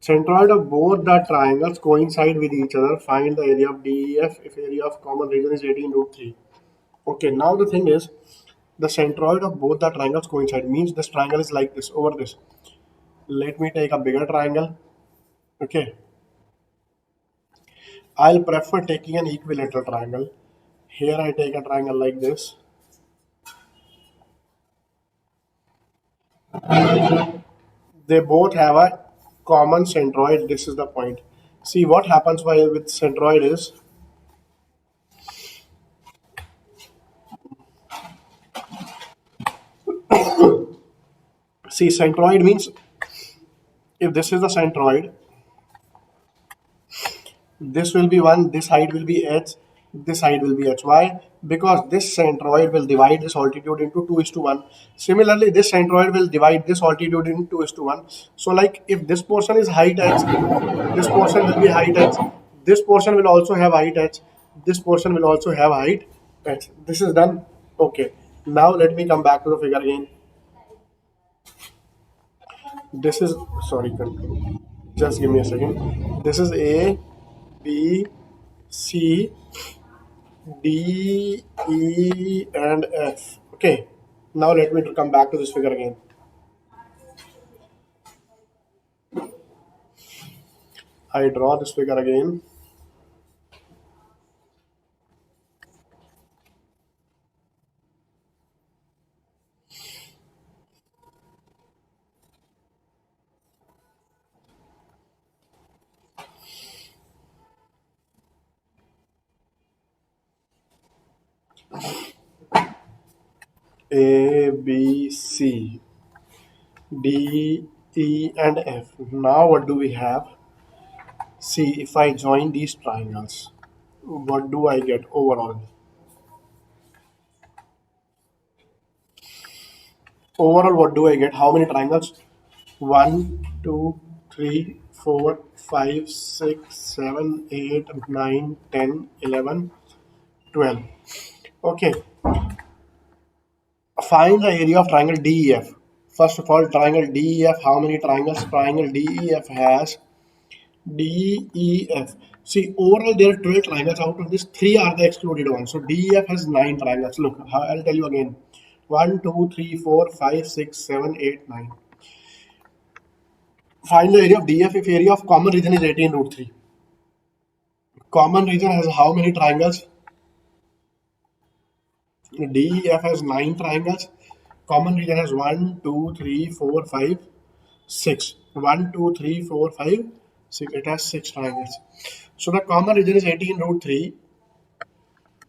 Centroid of both the triangles coincide with each other. Find the area of DEF if area of common region is 18 root 3. Okay, now the thing is, the centroid of both the triangles coincide means this triangle is like this over this. Let me take a bigger triangle. Okay, I'll prefer taking an equilateral triangle. Here I take a triangle like this. They both have a common centroid. This is the point. See what happens while with centroid is, see, centroid means if this is the centroid, this will be 1, this side will be h, this side will be h. Why? Because this centroid will divide this altitude into 2 is to 1. Similarly, this centroid will divide this altitude into 2 is to 1. So like if this portion is height h, this portion will be height h, this portion will also have height h, this portion will also have height h. This is done. Okay, now let me come back to the figure again. This is, sorry, just give me a second. This is A, B, C, D, E, and F. Okay. Now let me come back to this figure again. I draw this figure again. A, B, C, D, E, and F. Now what do we have? See, if I join these triangles, what do I get overall? Overall, what do I get? How many triangles? 1, 2, 3, 4, 5, 6, 7, 8, 9, 10, 11, 12. Okay, find the area of triangle DEF. First of all, triangle DEF, how many triangles? Triangle DEF has DEF. See, overall there are 12 triangles. Out of this, 3 are the excluded ones. So DEF has 9 triangles. Look, I'll tell you again. 1, 2, 3, 4, 5, 6, 7, 8, 9. Find the area of DF if area of common region is 18 root 3. Common region has how many triangles? DEF has 9 triangles. Common region has 1, 2, 3, 4, 5, 6. 1, 2, 3, 4, 5, 6. It has 6 triangles. So the common region is 18 root 3.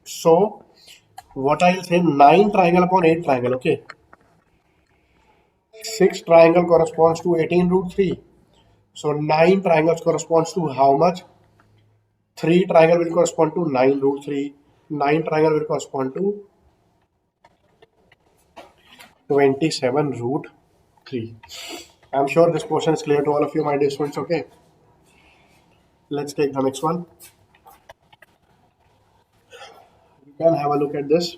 So what I'll say, 9 triangle upon 8 triangle. Okay. 6 triangle corresponds to 18 root 3. So 9 triangles corresponds to how much? 3 triangle will correspond to 9 root 3. 9 triangle will correspond to 27 root 3. I'm sure this question is clear to all of you, my dear students. Okay, let's take the next one. You can have a look at this.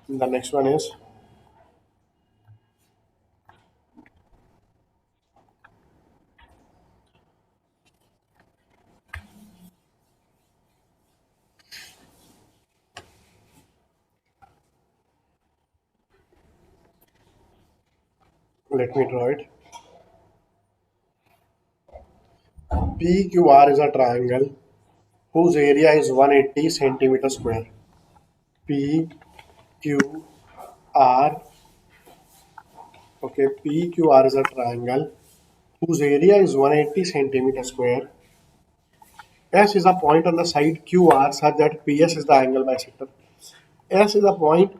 The next one is, let me draw it. PQR is a triangle whose area is 180 centimeter square. PQR, okay, PQR is a triangle whose area is 180 centimeter square. S is a point on the side QR such that PS is the angle bisector. S is a point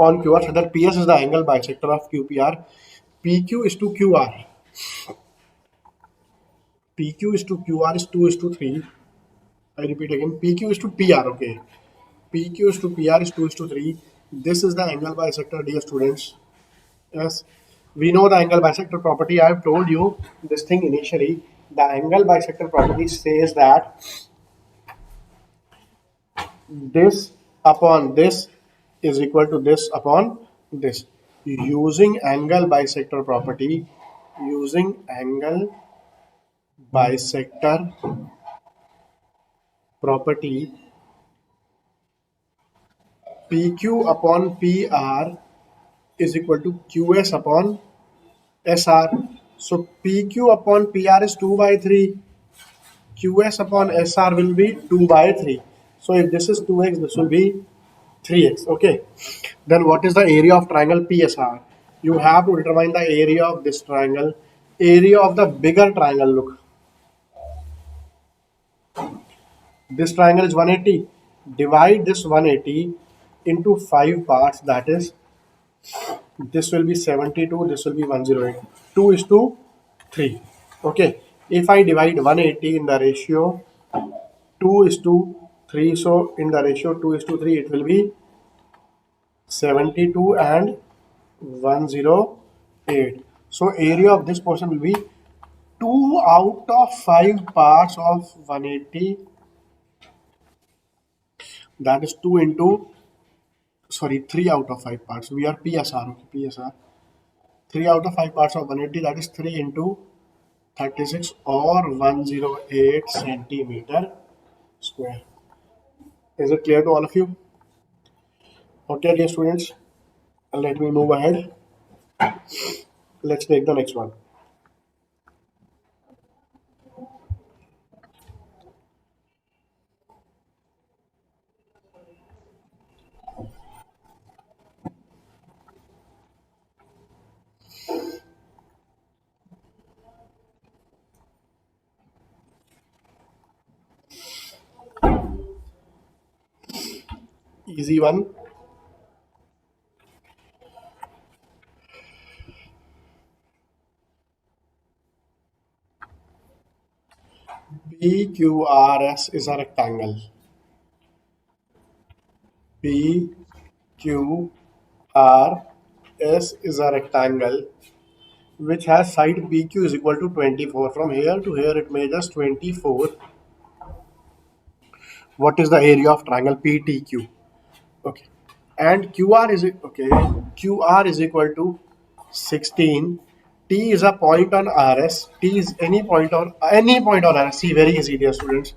on QR such that PS is the angle bisector of QPR. PQ is to QR. PQ is to QR is 2 is to 3. I repeat again, PQ is to PR, okay. PQ is to PR is 2 is to 3. This is the angle bisector, dear students. Yes, we know the angle bisector property. I have told you this thing initially. The angle bisector property says that this upon this is equal to this upon this. Using angle bisector property, using angle bisector property, PQ upon PR is equal to QS upon SR. So PQ upon PR is 2 by 3. QS upon SR will be 2 by 3. So if this is 2x, this will be 3x. Okay. Then what is the area of triangle PSR? You have to determine the area of this triangle. Area of the bigger triangle, look. This triangle is 180. Divide this 180 into 5 parts. That is, this will be 72, this will be 108. 2 is to 3. Okay. If I divide 180 in the ratio 2 is to 3, so in the ratio 2 is to 3, it will be 72 and 108. So area of this portion will be 2 out of 5 parts of 180 That is 2 into, sorry, 3 out of 5 parts. We are PSR, okay, PSR. 3 out of 5 parts of 180, that is 3 into 36 or 108 centimeter square. Is it clear to all of you? Okay, dear students, let me move ahead. Let's take the next one. Easy one. PQRS is a rectangle. PQRS is a rectangle which has side PQ is equal to 24. From here to here it measures 24. What is the area of triangle PTQ? Okay. And QR is okay. QR is equal to 16. T is a point on RS. T is any point on RS. See, very easy, dear students.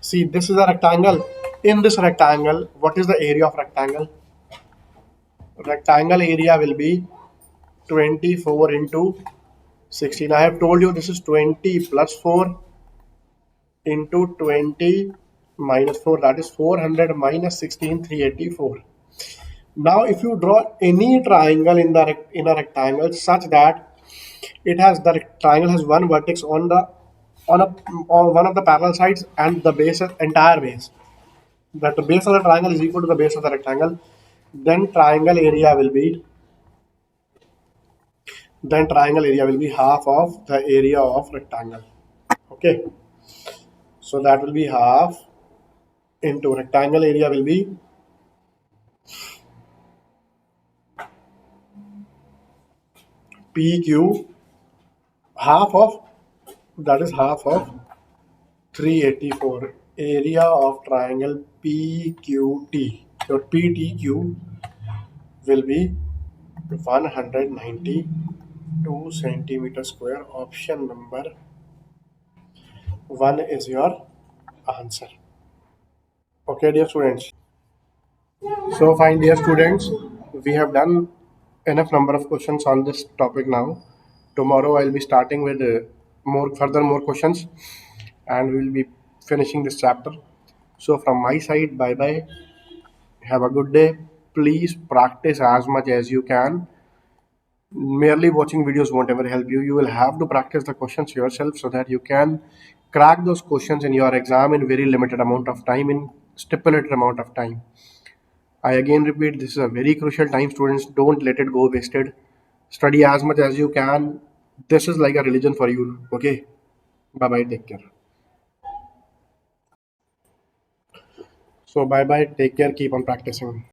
See, this is a rectangle. In this rectangle, what is the area of rectangle? Rectangle area will be 24 into 16. I have told you this is 20 plus 4 into 20 minus 4, that is 400 minus 16, 384. Now if you draw any triangle in the in a rectangle such that it has the triangle has one vertex on the on one of the parallel sides and the base entire base, that the base of the triangle is equal to the base of the rectangle, then triangle area will be half of the area of rectangle. Okay, so that will be half into rectangle area will be PQ, half of, that is half of 384, area of triangle PQT. Your PTQ will be 192 centimeter square. Option number 1 is your answer. Okay, dear students. So fine, dear students, we have done enough number of questions on this topic now. Tomorrow I'll be starting with more questions, and we will be finishing this chapter. So from my side, bye bye. Have a good day. Please practice as much as you can. Merely watching videos won't ever help you. You will have to practice the questions yourself so that you can crack those questions in your exam in very limited amount of time, in stipulated amount of time. I again repeat, this is a very crucial time, students. Don't let it go wasted. Study as much as you can. This is like a religion for you. Okay. Bye bye. Take care. So bye bye. Take care. Keep on practicing.